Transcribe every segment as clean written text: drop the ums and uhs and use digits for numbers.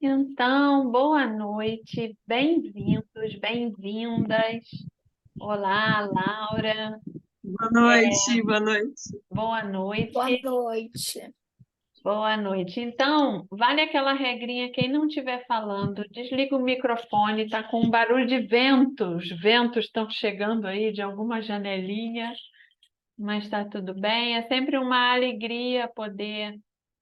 Então, boa noite, bem-vindos, bem-vindas. Olá, Laura, Boa noite, boa noite. boa Boa noite, noite. boa noite. Então, vale aquela regrinha, quem não estiver falando, desliga o microfone, tá com um barulho de ventos, ventos estão chegando aí de alguma janelinha, mas está tudo bem. É sempre uma alegria poder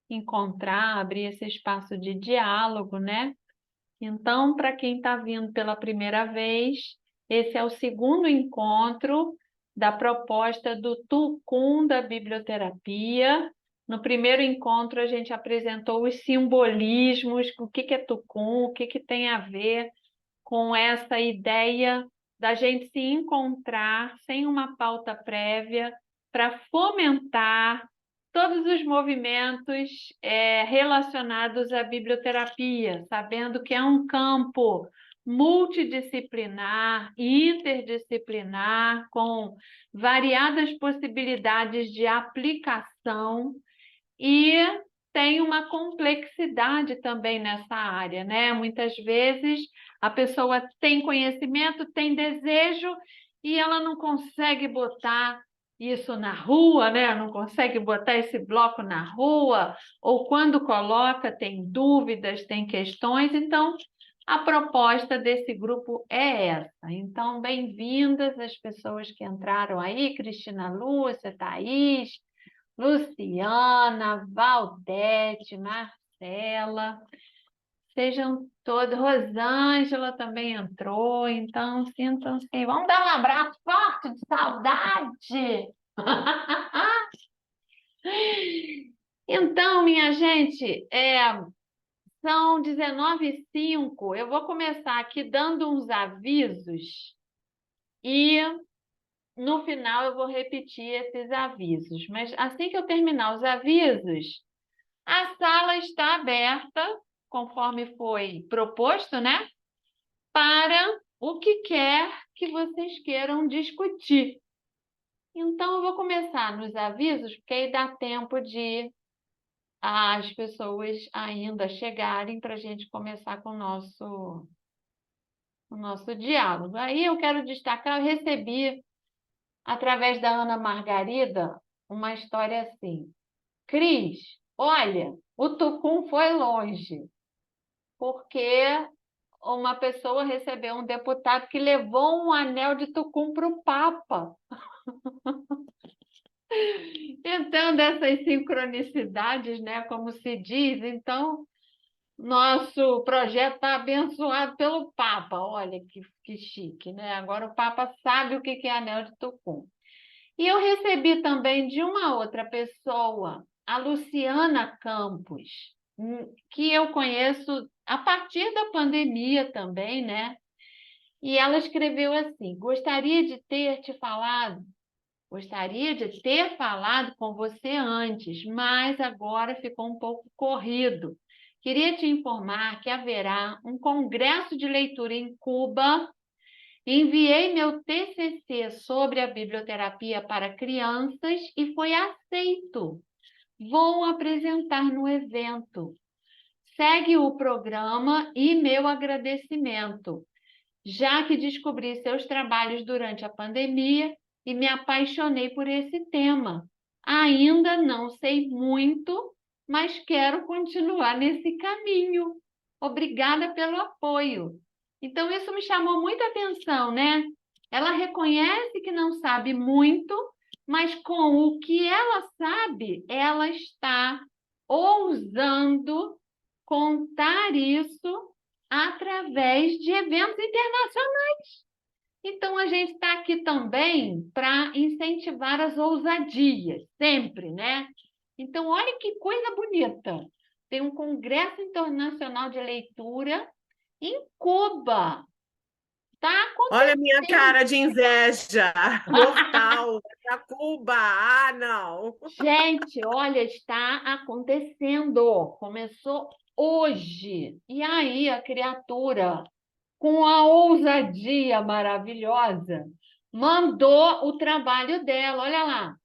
encontrar, abrir esse espaço de diálogo, né? Então, para quem está vindo pela primeira vez, esse é o segundo encontro da proposta do Tucum da biblioterapia. No primeiro encontro, a gente apresentou os simbolismos, o que é Tucum, o que tem a ver com essa ideia da gente se encontrar sem uma pauta prévia para fomentar todos os movimentos relacionados à biblioterapia, sabendo que é um campo multidisciplinar, interdisciplinar, com variadas possibilidades de aplicação e tem uma complexidade também nessa área, né? Muitas vezes a pessoa tem conhecimento, tem desejo e ela não consegue botar isso na rua, né? Não consegue botar esse bloco na rua, ou quando coloca tem dúvidas, tem questões. Então, a proposta desse grupo é essa. Então, bem-vindas as pessoas que entraram aí, Cristina Lúcia, Thaís, Luciana, Valdete, Marcela, sejam todos. Rosângela também entrou, então sintam-se. Vamos dar um abraço forte de saudade. Então, minha gente, são 19h05. Eu vou começar aqui dando uns avisos e no final eu vou repetir esses avisos. Mas assim que eu terminar os avisos, a sala está aberta, conforme foi proposto, né? Para o que quer que vocês queiram discutir. Então, eu vou começar nos avisos, porque aí dá tempo de as pessoas ainda chegarem para a gente começar com o nosso diálogo. Aí eu quero destacar, eu recebi, através da Ana Margarida, uma história assim. Cris, olha, o Tucum foi longe, porque uma pessoa recebeu um deputado que levou um anel de Tucum para o Papa. Então, dessas sincronicidades, né, como se diz, então, nosso projeto está abençoado pelo Papa. Olha que chique, né? Agora o Papa sabe o que é anel de Tucum. E eu recebi também de uma outra pessoa, a Luciana Campos, que eu conheço a partir da pandemia também, né? E ela escreveu assim: gostaria de ter falado com você antes, mas agora ficou um pouco corrido. Queria te informar que haverá um congresso de leitura em Cuba. Enviei meu TCC sobre a biblioterapia para crianças e foi aceito. Vou apresentar no evento. Segue o programa e meu agradecimento, já que descobri seus trabalhos durante a pandemia e me apaixonei por esse tema. Ainda não sei muito, mas quero continuar nesse caminho. Obrigada pelo apoio. Então, isso me chamou muita atenção, né? Ela reconhece que não sabe muito, mas com o que ela sabe, ela está ousando contar isso através de eventos internacionais. Então, a gente está aqui também para incentivar as ousadias, sempre, né? Então, olha que coisa bonita. Tem um Congresso Internacional de Leitura em Cuba. Está Olha a minha acontecendo. cara de inveja mortal da Cuba. Ah, não. Gente, olha, está acontecendo. Começou hoje. E aí, a criatura, com a ousadia maravilhosa, mandou o trabalho dela. Olha lá,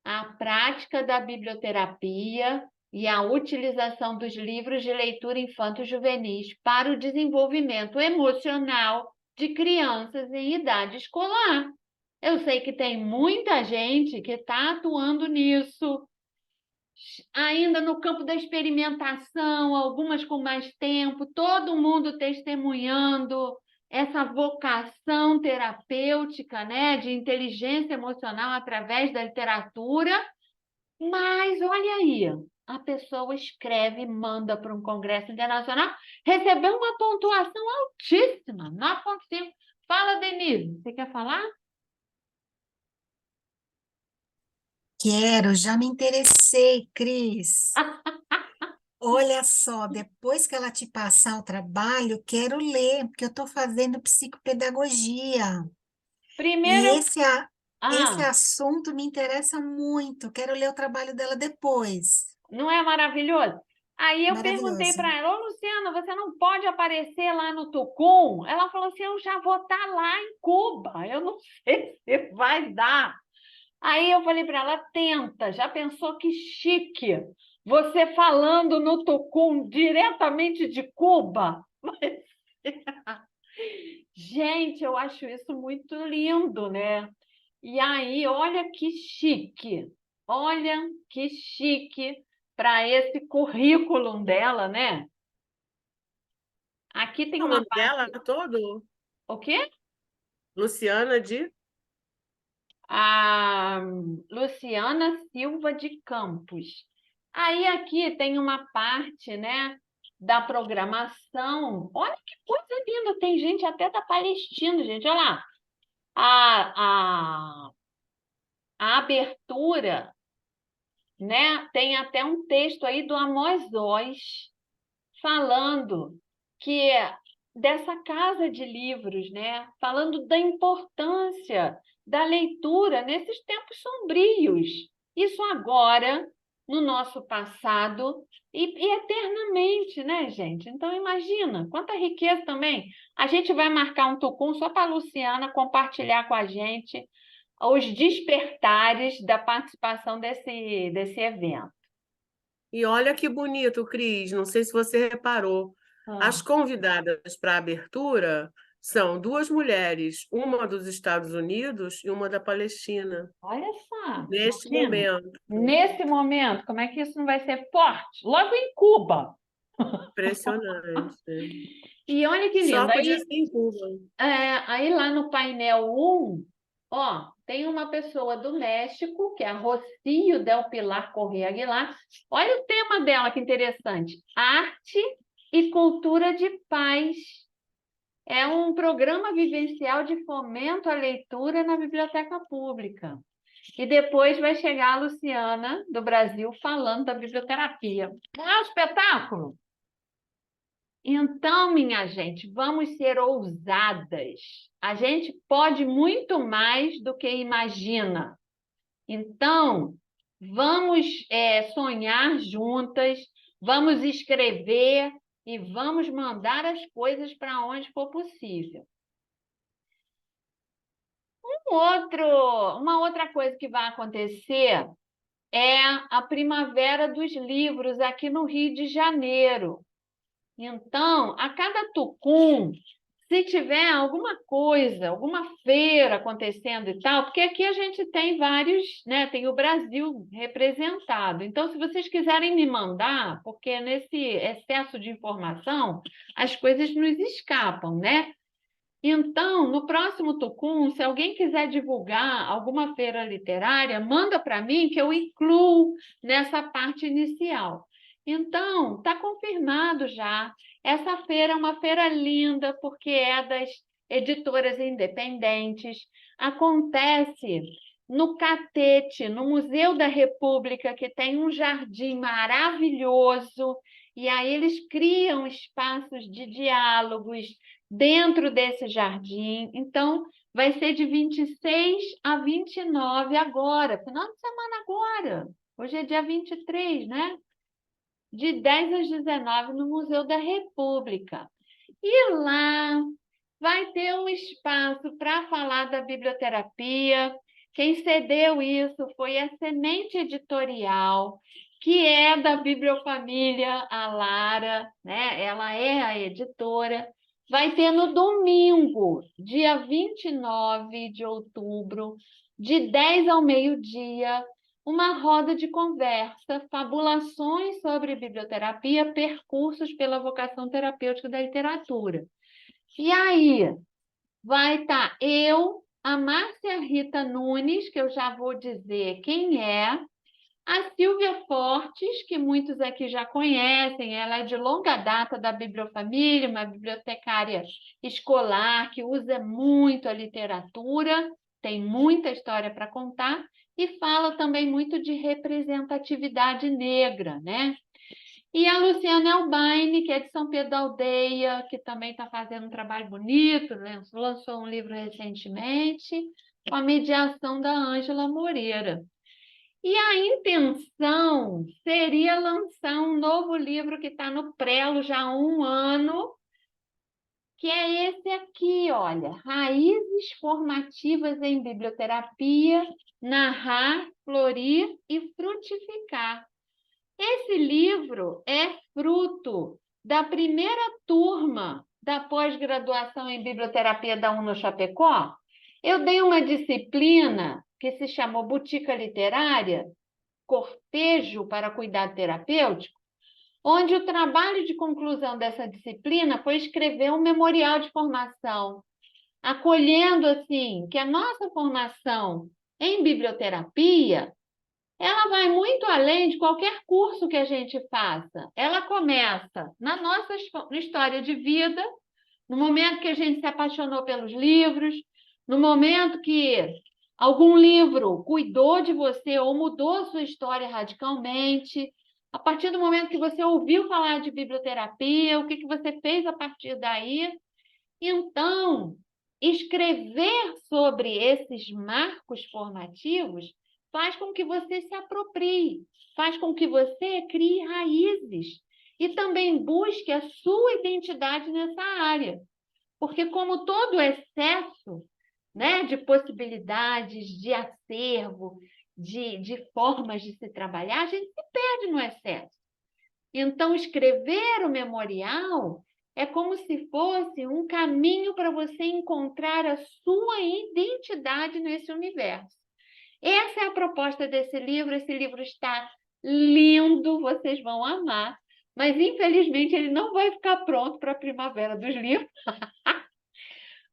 a prática da biblioterapia e a utilização dos livros de leitura infanto-juvenis para o desenvolvimento emocional de crianças em idade escolar. Eu sei que tem muita gente que está atuando nisso, ainda no campo da experimentação, algumas com mais tempo, todo mundo testemunhando essa vocação terapêutica, né, de inteligência emocional através da literatura. Mas olha aí, a pessoa escreve e manda para um congresso internacional, recebeu uma pontuação altíssima, 9,5. Fala, Denise, você quer falar? Quero, já me interessei, Cris. Olha só, depois que ela te passar o trabalho, quero ler, porque eu estou fazendo psicopedagogia. E Primeiro, esse ah, assunto me interessa muito. Quero ler o trabalho dela depois. não é maravilhoso? Aí eu perguntei Maravilhoso. para ela, ô Luciana, você não pode aparecer lá no Tucum? Ela falou assim, eu já vou estar lá em Cuba, eu não sei se vai dar. Aí eu falei para ela, tenta, já pensou que chique? Você falando no Tucum diretamente de Cuba? Gente, eu acho isso muito lindo, né? E aí, olha que chique para esse currículo dela, né? Aqui tem O uma nome dela parte. todo? O quê? Luciana de... A Luciana Silva de Campos. Aí aqui tem uma parte, né, da programação. Olha que coisa linda, tem gente até da Palestina, gente. Olha lá. A, a, a abertura, né, tem até um texto aí do Amós Oz falando que dessa casa de livros, né? Falando da importância da leitura nesses tempos sombrios. Isso agora, no nosso passado e eternamente, né, gente? Então, imagina, quanta riqueza também. A gente vai marcar um tucum só para a Luciana compartilhar com a gente os despertares da participação desse evento. E olha que bonito, Cris. Não sei se você reparou. As Ah, convidadas para a abertura são duas mulheres, uma dos Estados Unidos e uma da Palestina, olha só, neste imagina. momento. Nesse momento, como é que isso não vai ser forte? Logo em Cuba. Impressionante. E olha que Só lindo. podia Aí, ser em Cuba. aí lá no painel 1, ó, tem uma pessoa do México, que é a Rocio Del Pilar Correa Aguilar. Olha o tema dela, que interessante. Arte e cultura de paz. É um programa vivencial de fomento à leitura na biblioteca pública. E depois vai chegar a Luciana, do Brasil, falando da biblioterapia. Não é um espetáculo? Então, minha gente, vamos ser ousadas. A gente pode muito mais do que imagina. Então, vamos sonhar juntas, vamos escrever e vamos mandar as coisas para onde for possível. Uma outra coisa que vai acontecer é a Primavera dos Livros aqui no Rio de Janeiro. Então, a cada tucum, se tiver alguma coisa, alguma feira acontecendo e tal, porque aqui a gente tem vários, né? Tem o Brasil representado. Então, se vocês quiserem me mandar, porque nesse excesso de informação, as coisas nos escapam, né? Então, no próximo Tucum, se alguém quiser divulgar alguma feira literária, manda para mim que eu incluo nessa parte inicial. Então, está confirmado já. Essa feira é uma feira linda, porque é das editoras independentes. Acontece no Catete, no Museu da República, que tem um jardim maravilhoso, e aí eles criam espaços de diálogos dentro desse jardim. Então, vai ser de 26 a 29 agora, final de semana agora. Hoje é dia 23, né? De 10 às 19 no Museu da República. E lá vai ter um espaço para falar da biblioterapia. Quem cedeu isso foi a Semente Editorial, que é da Bibliofamília, a Lara, né? Ela é a editora. Vai ter no domingo, dia 29 de outubro, de 10 ao meio-dia, uma roda de conversa, fabulações sobre biblioterapia, percursos pela vocação terapêutica da literatura. E aí, vai estar eu, a Márcia Rita Nunes, que eu já vou dizer quem é, a Silvia Fortes, que muitos aqui já conhecem, ela é de longa data da Bibliofamília, uma bibliotecária escolar que usa muito a literatura, tem muita história para contar, e fala também muito de representatividade negra, né? E a Luciana Elbaine, que é de São Pedro da Aldeia, que também está fazendo um trabalho bonito, né? Lançou um livro recentemente, com a mediação da Ângela Moreira. E a intenção seria lançar um novo livro que está no prelo já há um ano, que é esse aqui, olha, Raízes Formativas em Biblioterapia, Narrar, Florir e Frutificar. Esse livro é fruto da primeira turma da pós-graduação em biblioterapia da UNO Chapecó. Eu dei uma disciplina que se chamou Botica Literária, Cortejo para Cuidado Terapêutico, onde o trabalho de conclusão dessa disciplina foi escrever um memorial de formação, acolhendo assim que a nossa formação em biblioterapia ela vai muito além de qualquer curso que a gente faça. Ela começa na nossa história de vida, no momento que a gente se apaixonou pelos livros, no momento que algum livro cuidou de você ou mudou a sua história radicalmente, a partir do momento que você ouviu falar de biblioterapia, o que você fez a partir daí. Então, escrever sobre esses marcos formativos faz com que você se aproprie, faz com que você crie raízes e também busque a sua identidade nessa área. Porque, como todo excesso, né, de possibilidades, de acervo, de formas de se trabalhar, a gente se perde no excesso. Então, escrever o memorial é como se fosse um caminho para você encontrar a sua identidade nesse universo. Essa é a proposta desse livro. Esse livro está lindo, vocês vão amar, mas infelizmente ele não vai ficar pronto para a primavera dos livros.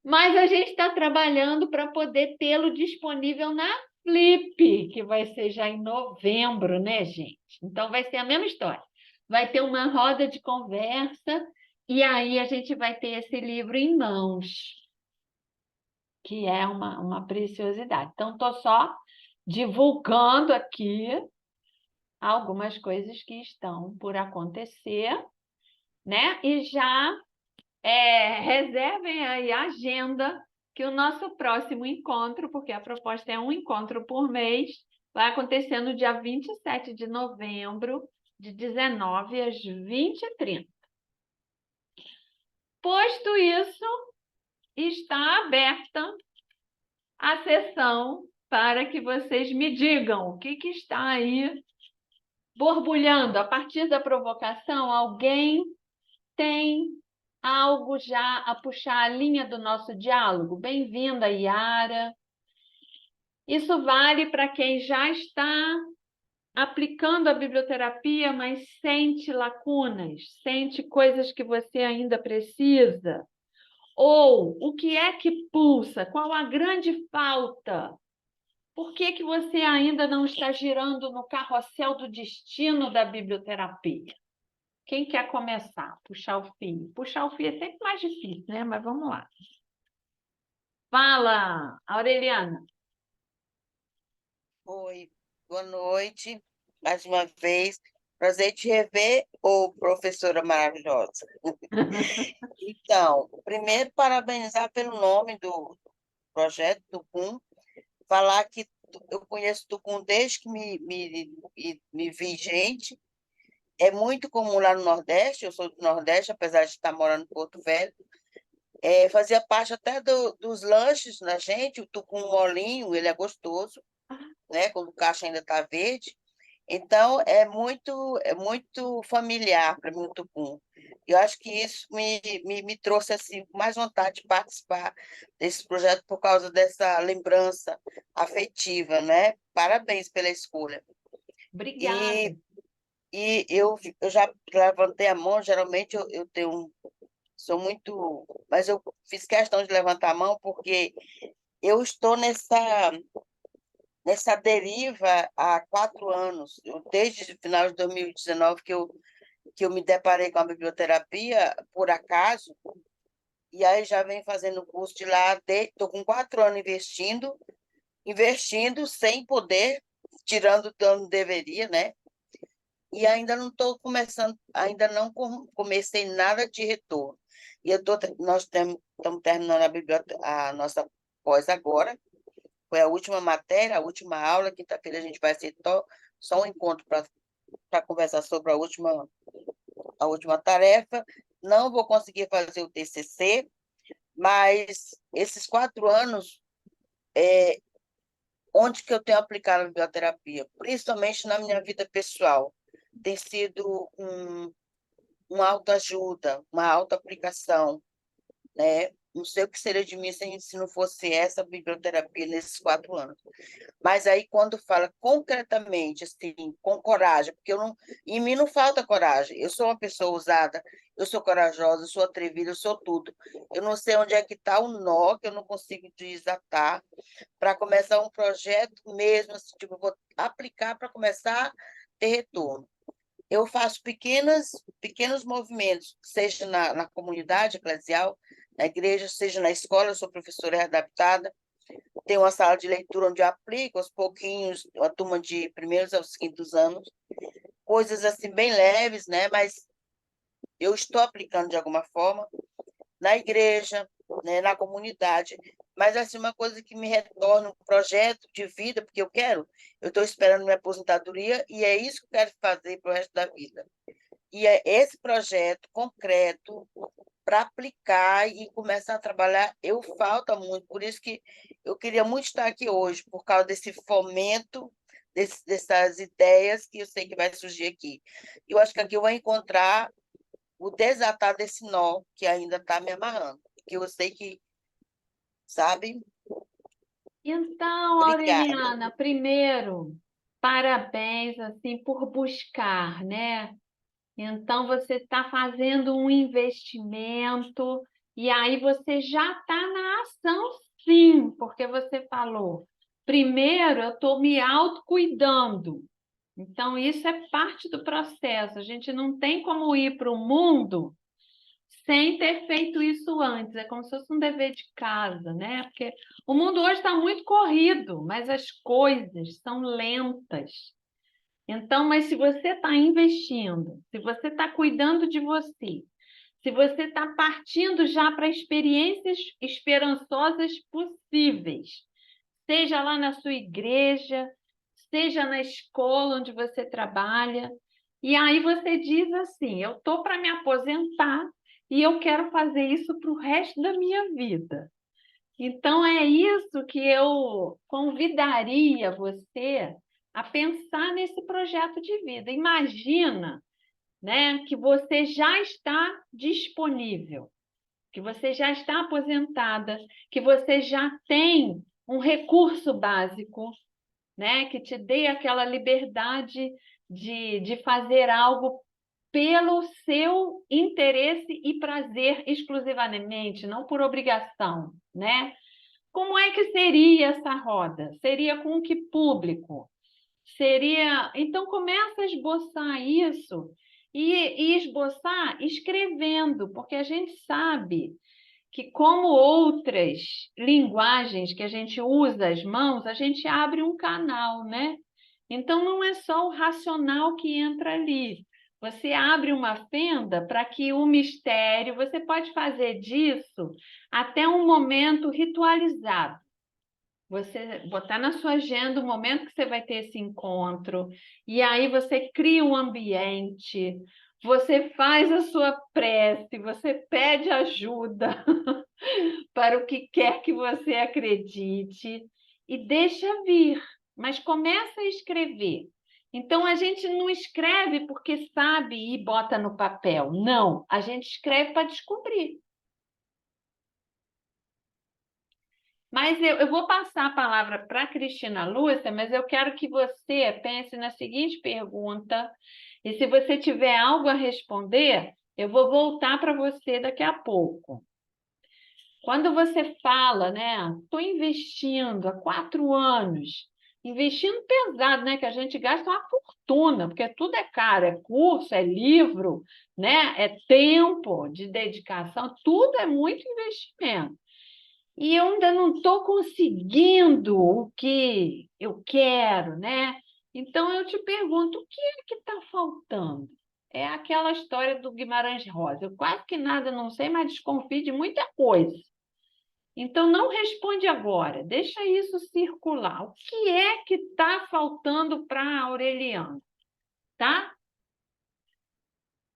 Mas a gente está trabalhando para poder tê-lo disponível na Flip, que vai ser já em novembro, né, gente? Então vai ser a mesma história. Vai ter uma roda de conversa e aí a gente vai ter esse livro em mãos, que é uma preciosidade. Então, estou só divulgando aqui algumas coisas que estão por acontecer, né? E já reservem aí a agenda que o nosso próximo encontro, porque a proposta é um encontro por mês, vai acontecer no dia 27 de novembro, de 19 às 20h30. Posto isso, está aberta a sessão para que vocês me digam o que está aí borbulhando. A partir da provocação, alguém tem algo já a puxar a linha do nosso diálogo? Bem-vinda, Yara. Isso vale para quem já está aplicando a biblioterapia, mas sente lacunas, sente coisas que você ainda precisa. Ou o que é que pulsa? Qual a grande falta? Por que você ainda não está girando no carrossel do destino da biblioterapia? Quem quer começar? Puxar o fio. Puxar o fio é sempre mais difícil, né? Mas vamos lá. Fala, Aureliana. Oi, boa noite, mais uma vez. Prazer te rever, ô professora maravilhosa. Então, primeiro, parabenizar pelo nome do projeto Tucum, falar que eu conheço Tucum desde que me vi gente. É muito comum lá no Nordeste, eu sou do Nordeste, apesar de estar morando em Porto Velho. Fazia parte até dos lanches na gente, o tucum molinho, ele é gostoso, né? Quando o caixa ainda está verde. Então, é muito familiar para mim o Tupum. Eu acho que isso me trouxe assim, mais vontade de participar desse projeto por causa dessa lembrança afetiva, né? Parabéns pela escolha. Obrigada. E, eu já levantei a mão, geralmente eu sou muito. Mas eu fiz questão de levantar a mão porque eu estou nessa deriva há 4 anos. Desde o final de 2019 que eu me deparei com a biblioterapia, por acaso, e aí já venho fazendo curso de lá, estou com 4 anos investindo sem poder, tirando o que eu não deveria, né? E ainda não estou começando, ainda não comecei nada de retorno. E nós estamos terminando a nossa pós agora, foi a última matéria, a última aula, quinta-feira a gente vai ter só um encontro para conversar sobre a última tarefa. Não vou conseguir fazer o TCC, mas esses 4 anos, onde que eu tenho aplicado a biblioterapia? Principalmente na minha vida pessoal. Tem sido uma autoajuda, uma autoaplicação, né? Não sei o que seria de mim se não fosse essa biblioterapia nesses 4 anos. Mas aí, quando fala concretamente, assim, com coragem, porque em mim não falta coragem. Eu sou uma pessoa ousada, eu sou corajosa, eu sou atrevida, eu sou tudo. Eu não sei onde é que está o nó que eu não consigo desatar para começar um projeto mesmo, assim, tipo, eu vou aplicar para começar a ter retorno. Eu faço pequenos movimentos, seja na comunidade eclesial, na igreja, seja na escola, eu sou professora readaptada, tenho uma sala de leitura onde eu aplico aos pouquinhos, uma turma de primeiros aos quintos anos, coisas assim bem leves, né? Mas eu estou aplicando de alguma forma na igreja, né? Na comunidade, mas assim uma coisa que me retorna um projeto de vida, porque eu estou esperando minha aposentadoria e é isso que eu quero fazer para o resto da vida. E é esse projeto concreto para aplicar e começar a trabalhar, eu falta muito, por isso que eu queria muito estar aqui hoje, por causa desse fomento, dessas ideias que eu sei que vai surgir aqui. Eu acho que aqui eu vou encontrar o desatar desse nó que ainda está me amarrando, que eu sei que, sabe? Então, Obrigada. Aureliana, primeiro, parabéns assim por buscar, né? Então, você está fazendo um investimento e aí você já está na ação, sim, porque você falou, primeiro eu estou me autocuidando. Então, isso é parte do processo. A gente não tem como ir para o mundo sem ter feito isso antes. É como se fosse um dever de casa, né? Porque o mundo hoje está muito corrido, mas as coisas são lentas. Então, mas se você está investindo, se você está cuidando de você, se você está partindo já para experiências esperançosas possíveis, seja lá na sua igreja, seja na escola onde você trabalha, e aí você diz assim: eu estou para me aposentar e eu quero fazer isso para o resto da minha vida. Então, é isso que eu convidaria você a pensar nesse projeto de vida. Imagina, né, que você já está disponível, que você já está aposentada, que você já tem um recurso básico, né, que te dê aquela liberdade de fazer algo pelo seu interesse e prazer exclusivamente, não por obrigação, né? Como é que seria essa roda? Seria com que público? Seria. Então, começa a esboçar isso e esboçar escrevendo, porque a gente sabe que, como outras linguagens que a gente usa as mãos, a gente abre um canal, né? Então, não é só o racional que entra ali. Você abre uma fenda para que o mistério, você pode fazer disso até um momento ritualizado. Você botar na sua agenda o momento que você vai ter esse encontro, e aí você cria um ambiente, você faz a sua prece, você pede ajuda para o que quer que você acredite e deixa vir, mas começa a escrever. Então, a gente não escreve porque sabe e bota no papel. Não, a gente escreve para descobrir. Mas eu vou passar a palavra para a Cristina Lúcia, mas eu quero que você pense na seguinte pergunta, e se você tiver algo a responder, eu vou voltar para você daqui a pouco. Quando você fala, né, estou investindo há 4 anos, investindo pesado, né, que a gente gasta uma fortuna, porque tudo é caro, é curso, é livro, né, é tempo de dedicação, tudo é muito investimento. E eu ainda não estou conseguindo o que eu quero, né? Então eu te pergunto, o que é que está faltando? É aquela história do Guimarães Rosa. Eu quase que nada não sei, mas desconfio de muita coisa. Então não responde agora, deixa isso circular. O que é que está faltando para a Aureliana? Tá?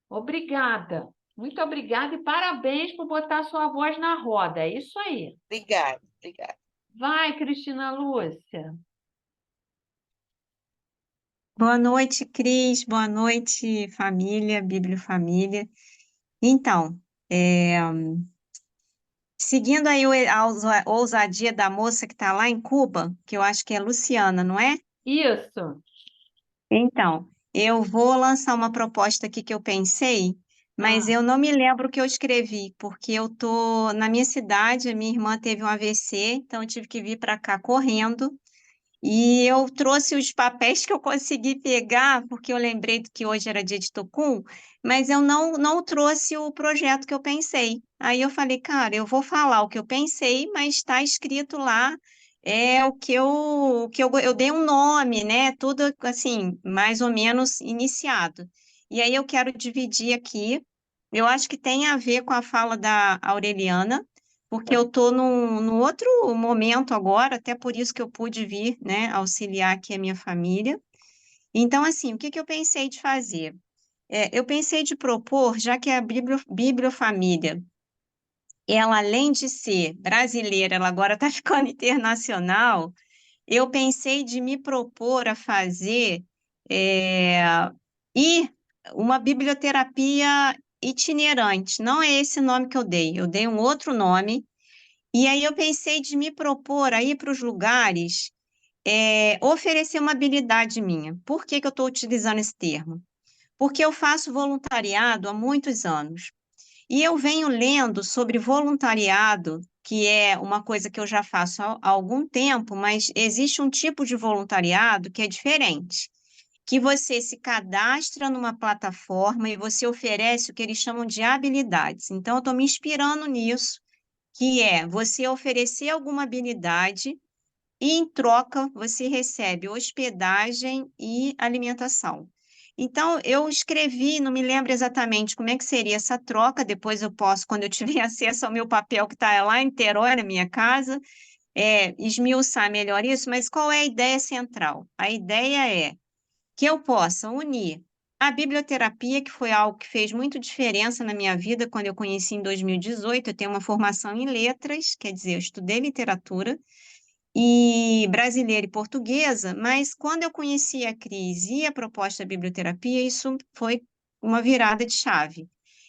Obrigada. Muito obrigada e parabéns por botar sua voz na roda. É isso aí. Obrigada, obrigada. Vai, Cristina Lúcia. Boa noite, Cris. Boa noite, família, Bibliofamília. Então, seguindo aí a ousadia da moça que está lá em Cuba, que eu acho que é Luciana, não é? Isso. Então, eu vou lançar uma proposta aqui que eu pensei, mas Ah, eu não me lembro o que eu escrevi, porque eu tô na minha cidade, a minha irmã teve um AVC, então eu tive que vir para cá correndo. E eu trouxe os papéis que eu consegui pegar, porque eu lembrei que hoje era dia de Tocum, mas eu não trouxe o projeto que eu pensei. Aí eu falei, cara, eu vou falar o que eu pensei, mas está escrito lá o que eu dei um nome, né? Tudo assim, mais ou menos iniciado. E aí eu quero dividir aqui. Eu acho que tem a ver com a fala da Aureliana, porque eu estou num outro momento agora, até por isso que eu pude vir, né, auxiliar aqui a minha família. Então, assim, o que que eu pensei de fazer? Eu pensei de propor, já que a Bibliofamília, ela além de ser brasileira, ela agora está ficando internacional, eu pensei de me propor a fazer é, e uma biblioterapia itinerante. Não é esse nome que eu dei um outro nome, e aí eu pensei de me propor a ir para os lugares, oferecer uma habilidade minha. Por que que eu estou utilizando esse termo? Porque eu faço voluntariado há muitos anos. E eu venho lendo sobre voluntariado, que é uma coisa que eu já faço há algum tempo, mas existe um tipo de voluntariado que é diferente, que você se cadastra numa plataforma e você oferece o que eles chamam de habilidades. Então, eu estou me inspirando nisso, que é você oferecer alguma habilidade e, em troca, você recebe hospedagem e alimentação. Então, eu escrevi, não me lembro exatamente como é que seria essa troca, depois eu posso, quando eu tiver acesso ao meu papel que está lá em Terói, na minha casa, esmiuçar melhor isso, mas qual é a ideia central? A ideia é que eu possa unir a biblioterapia, que foi algo que fez muita diferença na minha vida quando eu conheci em 2018. Eu tenho uma formação em letras, quer dizer, eu estudei literatura e brasileira e portuguesa, mas quando eu conheci a Cris e a proposta da biblioterapia, isso foi uma virada de chave.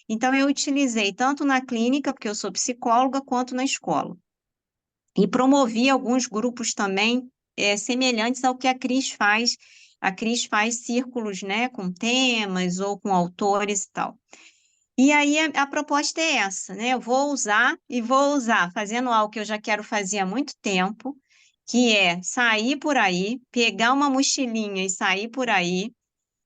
Então, eu utilizei tanto na clínica, porque eu sou psicóloga, quanto na escola. E promovi alguns grupos também semelhantes ao que a Cris faz. A Cris faz círculos, né, com temas ou com autores e tal. E aí a proposta é essa, né? Eu vou usar fazendo algo que eu já quero fazer há muito tempo, que é sair por aí, pegar uma mochilinha e sair por aí,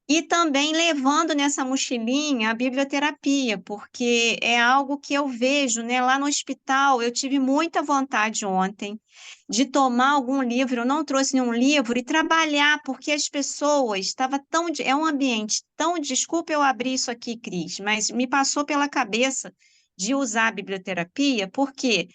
e também levando nessa mochilinha a biblioterapia, porque é algo que eu vejo, né? Lá no hospital, eu tive muita vontade ontem de tomar algum livro, eu não trouxe nenhum livro, e trabalhar, porque as pessoas estava tão... É um ambiente tão... Desculpa eu abrir isso aqui, Cris, mas me passou pela cabeça de usar a biblioterapia, porque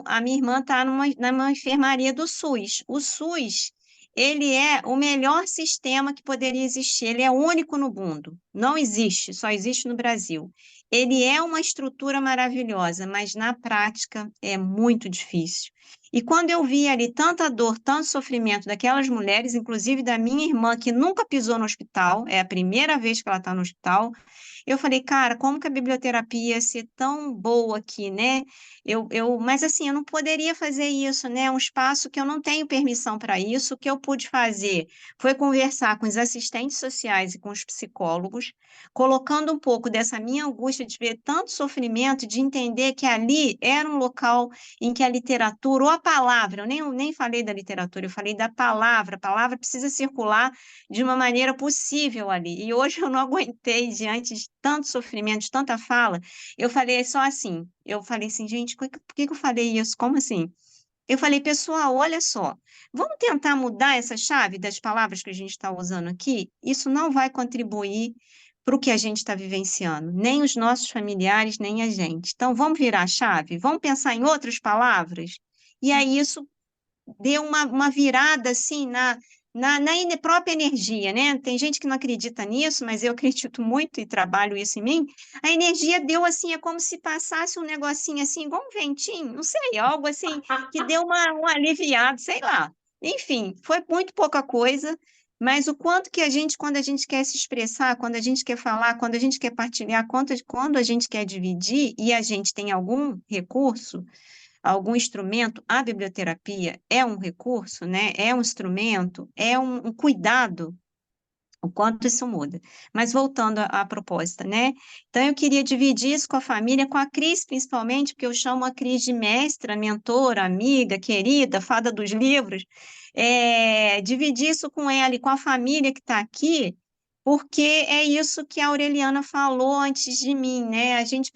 a minha irmã está numa enfermaria do SUS. O SUS ele é o melhor sistema que poderia existir, ele é único no mundo, não existe, só existe no Brasil. ele é uma estrutura maravilhosa, mas na prática é muito difícil. E quando eu vi ali tanta dor, tanto sofrimento daquelas mulheres, inclusive da minha irmã, que nunca pisou no hospital, é a primeira vez que ela está no hospital, eu falei, cara, como que a biblioterapia ia ser tão boa aqui, né? Mas assim, eu não poderia fazer isso, né? É um espaço que eu não tenho permissão para isso. O que eu pude fazer foi conversar com os assistentes sociais e com os psicólogos, colocando um pouco dessa minha angústia de ver tanto sofrimento, de entender que ali era um local em que a literatura, ou a palavra, eu nem falei da literatura, eu falei da palavra, a palavra precisa circular de uma maneira possível ali. E hoje eu não aguentei, diante de tanto sofrimento, de tanta fala, eu falei assim, gente, por que eu falei isso? Como assim? Eu falei, pessoal, olha só, vamos tentar mudar essa chave das palavras que a gente está usando aqui? Isso não vai contribuir para o que a gente está vivenciando, nem os nossos familiares, nem a gente. Então, vamos virar a chave? Vamos pensar em outras palavras? E aí isso deu uma virada assim na própria energia, né? Tem gente que não acredita nisso, mas eu acredito muito e trabalho isso em mim. A energia deu assim, é como se passasse um negocinho assim, igual um ventinho, não sei, algo assim que deu um aliviado, sei lá. Enfim, foi muito pouca coisa, mas o quanto que a gente, quando a gente quer se expressar, quando a gente quer falar, quando a gente quer partilhar, quando a gente quer dividir e a gente tem algum recurso, algum instrumento, a biblioterapia é um recurso, né? É um instrumento, é um cuidado, o quanto isso muda. Mas voltando à proposta, né? Então, eu queria dividir isso com a família, com a Cris, principalmente, porque eu chamo a Cris de mestra, mentora, amiga, querida, fada dos livros, dividir isso com ela e com a família que está aqui, porque é isso que a Aureliana falou antes de mim, né? A gente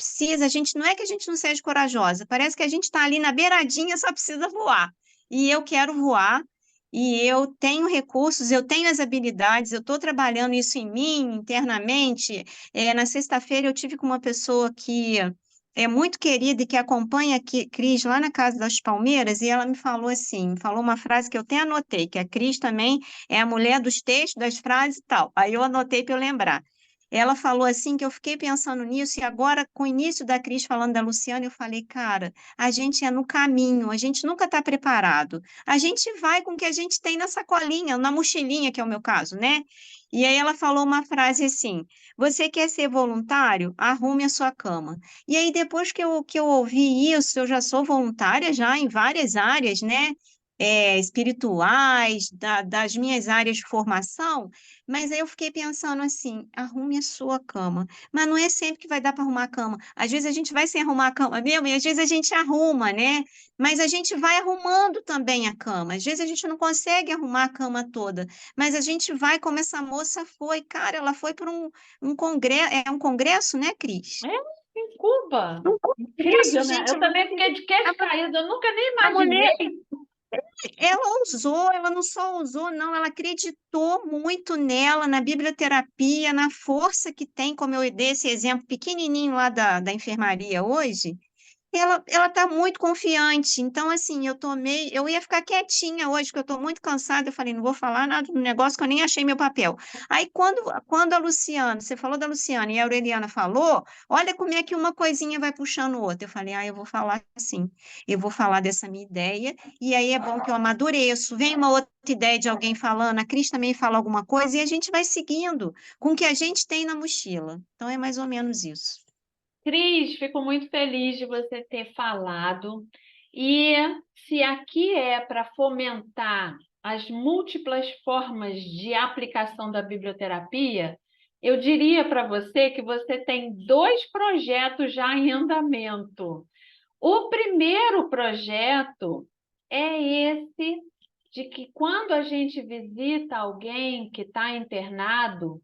não é que a gente não seja corajosa, parece que a gente está ali na beiradinha, só precisa voar. E eu quero voar, e eu tenho recursos, eu tenho as habilidades, eu estou trabalhando isso em mim, internamente. Na sexta-feira eu tive com uma pessoa que é muito querida e que acompanha a Cris lá na Casa das Palmeiras, e ela me falou assim, me falou uma frase que eu até anotei, que a Cris também é a mulher dos textos, das frases e tal. Aí eu anotei para eu lembrar. Ela falou assim que eu fiquei pensando nisso, e agora, com o início da Cris falando da Luciana, eu falei, cara, a gente é no caminho, a gente nunca está preparado. A gente vai com o que a gente tem na sacolinha, na mochilinha, que é o meu caso, né? E aí ela falou uma frase assim: você quer ser voluntário? Arrume a sua cama. E aí, depois que eu ouvi isso, eu já sou voluntária já em várias áreas, né? Espirituais, das minhas áreas de formação, mas aí eu fiquei pensando assim, arrume a sua cama. Mas não é sempre que vai dar para arrumar a cama. Às vezes a gente vai sem arrumar a cama mesmo, e às vezes a gente arruma, né? Mas a gente vai arrumando também a cama. Às vezes a gente não consegue arrumar a cama toda, mas a gente vai como essa moça foi. Cara, ela foi para um congresso, é um congresso, né, Cris? É, em Cuba. Um congresso, Incrível, né? gente. Eu também fiquei de queixo caído, eu nunca nem A mulher, imaginei. ela não só usou, não, ela acreditou muito nela, na biblioterapia, na força que tem, como eu dei esse exemplo pequenininho lá da enfermaria hoje. Ela está muito confiante. Então, assim, eu ia ficar quietinha hoje, porque eu estou muito cansada. Eu falei, não vou falar nada do negócio que eu nem achei meu papel. Aí, quando a Luciana, você falou da Luciana e a Aureliana falou, olha como é que uma coisinha vai puxando outra. Eu falei, eu vou falar assim, eu vou falar dessa minha ideia, e aí é bom que eu amadureço. Vem uma outra ideia de alguém falando, a Cris também fala alguma coisa, e a gente vai seguindo com o que a gente tem na mochila. Então, é mais ou menos isso. Cris, fico muito feliz de você ter falado. E se aqui é para fomentar as múltiplas formas de aplicação da biblioterapia, eu diria para você que você tem 2 projetos já em andamento. O primeiro projeto é esse de que quando a gente visita alguém que está internado,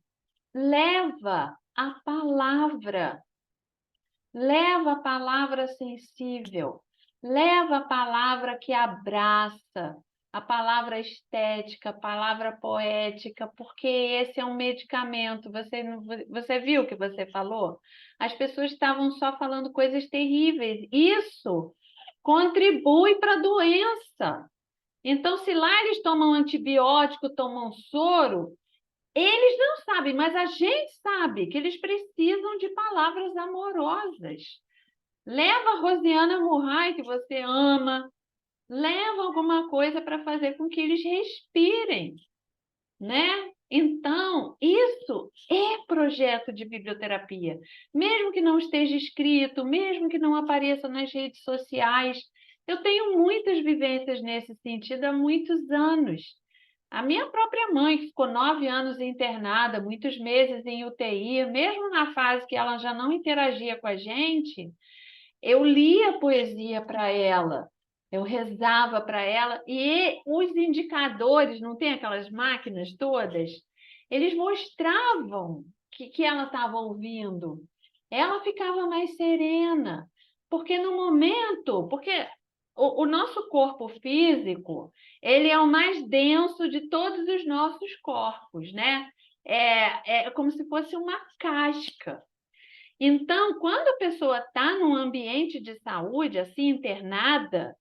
leva a palavra. Leva a palavra sensível, leva a palavra que abraça, a palavra estética, a palavra poética, porque esse é um medicamento. Você viu o que você falou? As pessoas estavam só falando coisas terríveis. Isso contribui para a doença. Então, se lá eles tomam antibiótico, tomam soro, Eles não sabem, mas a gente sabe que eles precisam de palavras amorosas. Leva a Rosiana Murray, que você ama, leva alguma coisa para fazer com que eles respirem, né? Então, isso é projeto de biblioterapia. Mesmo que não esteja escrito, mesmo que não apareça nas redes sociais, eu tenho muitas vivências nesse sentido há muitos anos. A minha própria mãe, que ficou 9 anos internada, muitos meses em UTI, mesmo na fase que ela já não interagia com a gente, eu lia poesia para ela, eu rezava para ela, e os indicadores, não tem aquelas máquinas todas? Eles mostravam que ela estava ouvindo. Ela ficava mais serena, porque no momento, porque o nosso corpo físico, ele é o mais denso de todos os nossos corpos, né? É como se fosse uma casca. Então, quando a pessoa está num ambiente de saúde, assim, internada,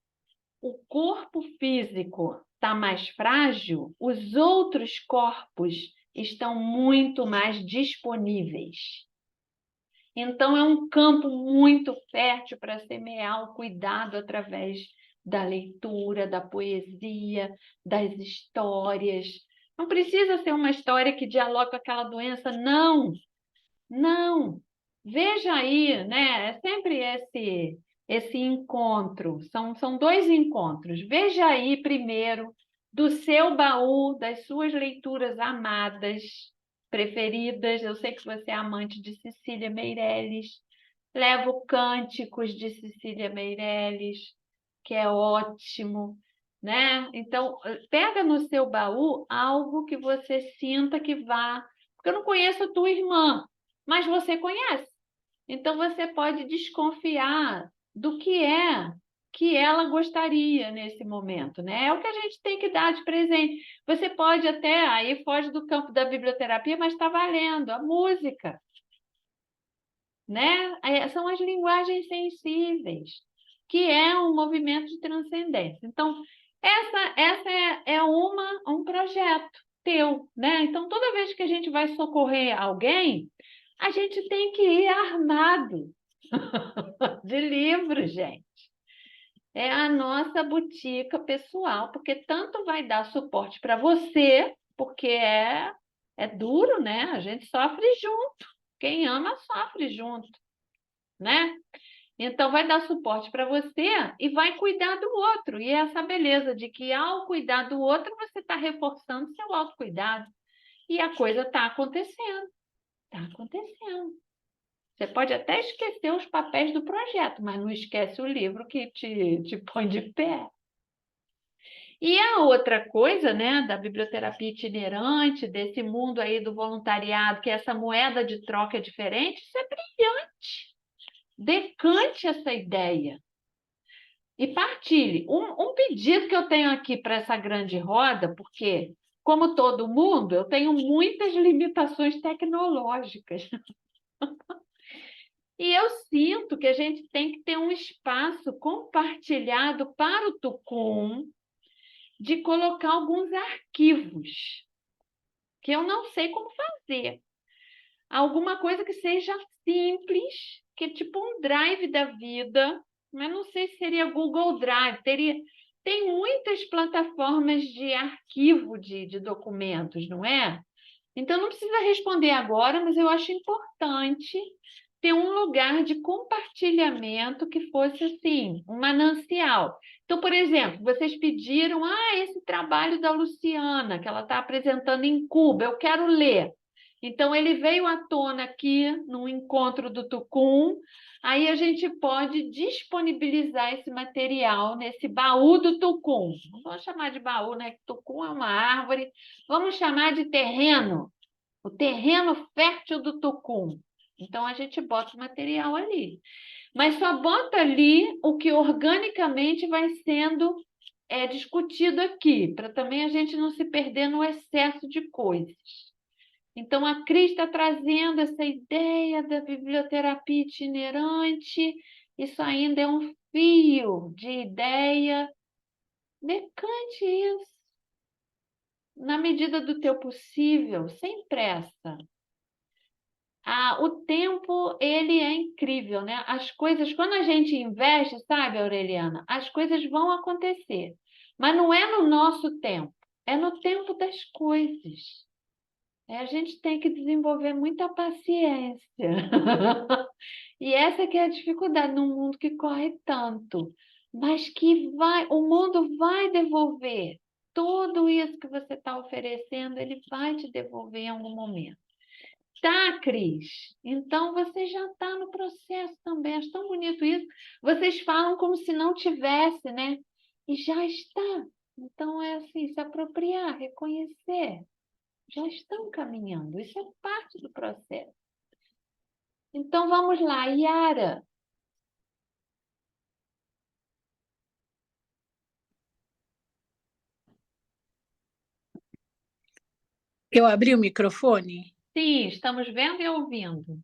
o corpo físico está mais frágil, os outros corpos estão muito mais disponíveis. Então, é um campo muito fértil para semear o cuidado através da leitura, da poesia, das histórias. Não precisa ser uma história que dialoga com aquela doença, não. Não. Veja aí, né? É sempre esse encontro. São 2 encontros. Veja aí primeiro do seu baú, das suas leituras amadas, preferidas. Eu sei que você é amante de Cecília Meirelles. Levo Cânticos de Cecília Meirelles, que é ótimo, né? Então, pega no seu baú algo que você sinta que vá. Porque eu não conheço a tua irmã, mas você conhece. Então, você pode desconfiar do que ela gostaria nesse momento, né? É o que a gente tem que dar de presente. Você pode até, aí foge do campo da biblioterapia, mas está valendo, a música, né? São as linguagens sensíveis, que é um movimento de transcendência. Então, essa é um projeto teu, né? Então, toda vez que a gente vai socorrer alguém, a gente tem que ir armado de livros, gente. É a nossa botica pessoal, porque tanto vai dar suporte para você, porque é duro, né? A gente sofre junto. Quem ama sofre junto, né? Então, vai dar suporte para você e vai cuidar do outro. E essa beleza de que, ao cuidar do outro, você está reforçando seu autocuidado. E a coisa está acontecendo. Está acontecendo. Você pode até esquecer os papéis do projeto, mas não esquece o livro que te põe de pé. E a outra coisa, né, da biblioterapia itinerante, desse mundo aí do voluntariado, que essa moeda de troca é diferente, isso é brilhante. Decante essa ideia e partilhe. Um pedido que eu tenho aqui para essa grande roda, porque, como todo mundo, eu tenho muitas limitações tecnológicas. E eu sinto que a gente tem que ter um espaço compartilhado para o Tucum de colocar alguns arquivos, que eu não sei como fazer. Alguma coisa que seja simples, que é tipo um drive da vida, mas não sei se seria Google Drive, tem muitas plataformas de arquivo de documentos, não é? Então, não precisa responder agora, mas eu acho importante ter um lugar de compartilhamento que fosse, assim, um manancial. Então, por exemplo, vocês pediram, esse trabalho da Luciana, que ela está apresentando em Cuba, eu quero ler. Então, ele veio à tona aqui, no encontro do Tucum, aí a gente pode disponibilizar esse material nesse baú do Tucum. Não vamos chamar de baú, né? Tucum é uma árvore. Vamos chamar de terreno, o terreno fértil do Tucum. Então, a gente bota o material ali. Mas só bota ali o que organicamente vai sendo discutido aqui, para também a gente não se perder no excesso de coisas. Então, a Cris está trazendo essa ideia da biblioterapia itinerante. Isso ainda é um fio de ideia. Decante isso. na medida do teu possível, sem pressa. O tempo, ele é incrível, né? As coisas, quando a gente investe, sabe, Aureliana, as coisas vão acontecer. Mas não é no nosso tempo, é no tempo das coisas. A gente tem que desenvolver muita paciência. E essa que é a dificuldade num mundo que corre tanto, mas que o mundo vai devolver tudo isso que você está oferecendo, ele vai te devolver em algum momento. Tá, Cris? Então você já está no processo também. Acho tão bonito isso. Vocês falam como se não tivesse, né? E já está. Então é assim, se apropriar, reconhecer. Já estão caminhando. Isso é parte do processo. Então vamos lá, Yara. Eu abri o microfone? Sim, estamos vendo e ouvindo.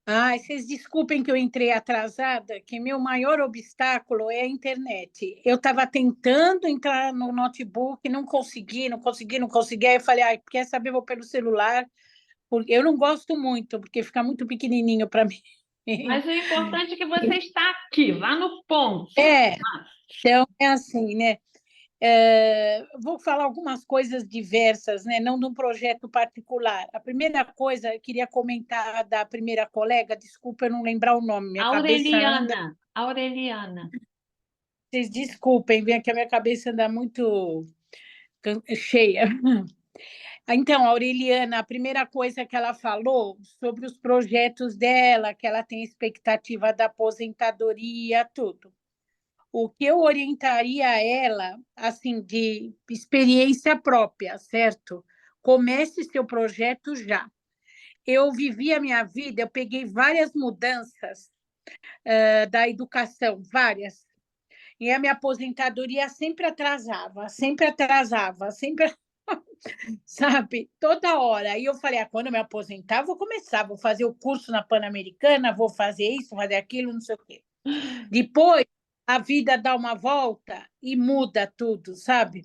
Ai, vocês desculpem que eu entrei atrasada, que meu maior obstáculo é a internet. Eu estava tentando entrar no notebook, não consegui. Aí eu falei, ai, quer saber, vou pelo celular, porque eu não gosto muito, porque fica muito pequenininho para mim. Mas o importante é que você está aqui, lá no ponto. É, então é assim, né? Vou falar algumas coisas diversas, né? Não de um projeto particular. A primeira coisa, eu queria comentar da primeira colega, desculpa eu não lembrar o nome, minha cabeça anda. Aureliana. Vocês desculpem, vem que a minha cabeça anda muito cheia. Então, a Aureliana, a primeira coisa que ela falou sobre os projetos dela, que ela tem expectativa da aposentadoria, tudo. O que eu orientaria a ela, assim, de experiência própria, certo? Comece seu projeto já. Eu vivi a minha vida, eu peguei várias mudanças da educação, várias. E a minha aposentadoria sempre atrasava, sempre, sabe? Toda hora. E eu falei, quando eu me aposentar, vou começar, vou fazer o curso na Pan-Americana, vou fazer isso, fazer aquilo, não sei o quê. Depois, a vida dá uma volta e muda tudo, sabe?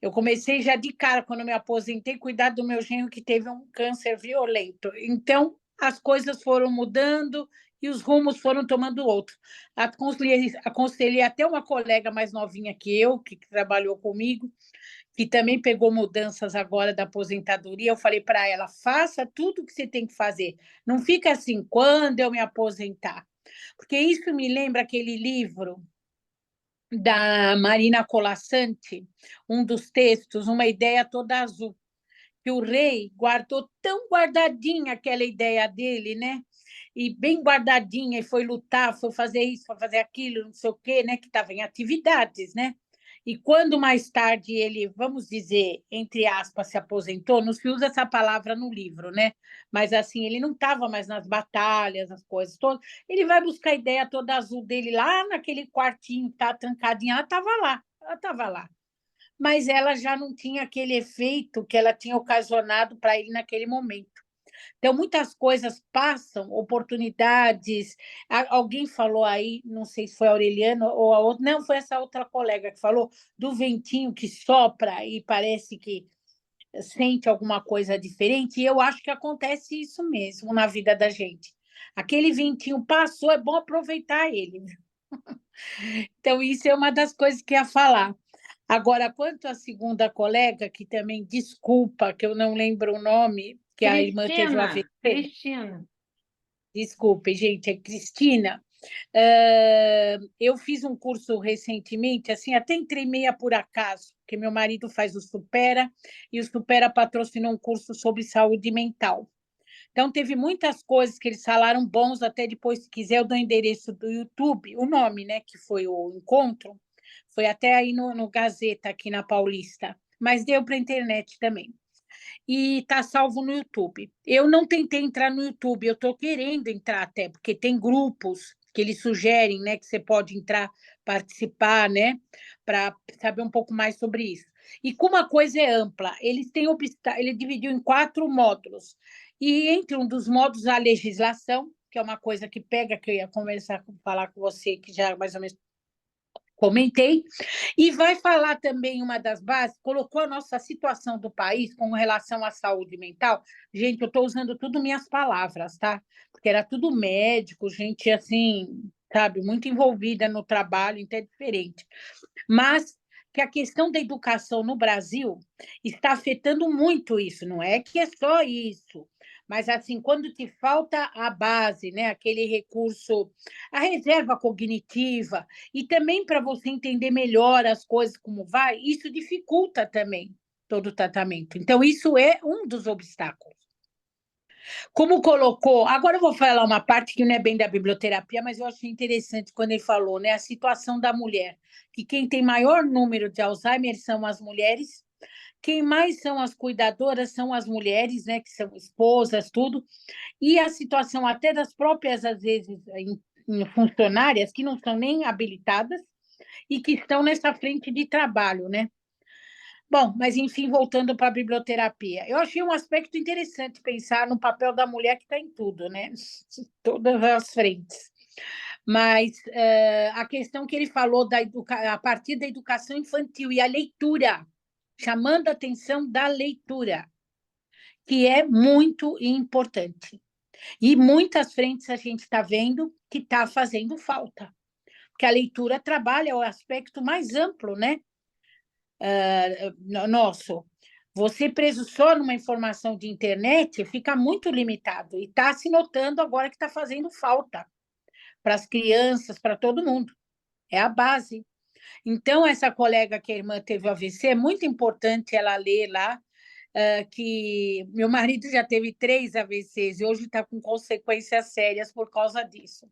Eu comecei já de cara, quando me aposentei, cuidar do meu genro que teve um câncer violento. Então, as coisas foram mudando e os rumos foram tomando outro. Aconselhei até uma colega mais novinha que eu, que trabalhou comigo, que também pegou mudanças agora da aposentadoria. Eu falei para ela, faça tudo o que você tem que fazer. Não fica assim, quando eu me aposentar. Porque isso me lembra aquele livro da Marina Colasanti, um dos textos, Uma Ideia Toda Azul, que o rei guardou tão guardadinha aquela ideia dele, né? E bem guardadinha, e foi lutar, foi fazer isso, foi fazer aquilo, não sei o quê, né? Que estava em atividades, né? E quando mais tarde ele, vamos dizer, entre aspas, se aposentou, não se usa essa palavra no livro, né? Mas assim, ele não estava mais nas batalhas, as coisas todas. Ele vai buscar a ideia toda azul dele lá naquele quartinho, tá trancadinha, ela estava lá. Mas ela já não tinha aquele efeito que ela tinha ocasionado para ele naquele momento. Então, muitas coisas passam, oportunidades. Alguém falou aí, não sei se foi a Aureliana ou a outra, não, foi essa outra colega que falou do ventinho que sopra e parece que sente alguma coisa diferente, e eu acho que acontece isso mesmo na vida da gente. Aquele ventinho passou, é bom aproveitar ele. Então, isso é uma das coisas que ia falar. Agora, quanto à segunda colega, que também, desculpa, que eu não lembro o nome, que a irmã teve o AVC. Cristina. Desculpe, gente, é Cristina. Eu fiz um curso recentemente, assim, até entrei meia por acaso, porque meu marido faz o Supera, e o Supera patrocinou um curso sobre saúde mental. Então, teve muitas coisas que eles falaram bons, até depois, se quiser, eu dou o endereço do YouTube, o nome, né, que foi o encontro, foi até aí no Gazeta, aqui na Paulista, mas deu para a internet também. E está salvo no YouTube. Eu não tentei entrar no YouTube, eu estou querendo entrar até, porque tem grupos que eles sugerem, né, que você pode entrar, participar, né, para saber um pouco mais sobre isso. E como a coisa é ampla, eles têm ele dividiu em 4 módulos. E entre um dos módulos a legislação, que é uma coisa que pega, que eu ia falar com você, que já mais ou menos comentei, e vai falar também uma das bases, colocou a nossa situação do país com relação à saúde mental. Gente, eu estou usando tudo minhas palavras, tá? Porque era tudo médico, gente assim, sabe, muito envolvida no trabalho, então é diferente. Mas que a questão da educação no Brasil está afetando muito isso, não é que é só isso, mas assim, quando te falta a base, né, aquele recurso, a reserva cognitiva, e também para você entender melhor as coisas como vai, isso dificulta também todo o tratamento. Então, isso é um dos obstáculos. Como colocou, agora eu vou falar uma parte que não é bem da biblioterapia, mas eu achei interessante quando ele falou, né, a situação da mulher, que quem tem maior número de Alzheimer são as mulheres, quem mais são as cuidadoras são as mulheres, né, que são esposas, tudo, e a situação até das próprias, às vezes, em funcionárias que não são nem habilitadas e que estão nessa frente de trabalho, né? Bom, mas enfim, voltando para a biblioterapia, eu achei um aspecto interessante pensar no papel da mulher que está em tudo, né? Todas as frentes. Mas a questão que ele falou a partir da educação infantil e a leitura, chamando a atenção da leitura, que é muito importante. E muitas frentes a gente está vendo que está fazendo falta, porque a leitura trabalha o aspecto mais amplo, né? Nosso. Você preso só numa informação de internet fica muito limitado, e está se notando agora que está fazendo falta para as crianças, para todo mundo. É a base. Então, essa colega que a irmã teve o AVC, é muito importante ela ler lá, que meu marido já teve 3 AVCs e hoje está com consequências sérias por causa disso.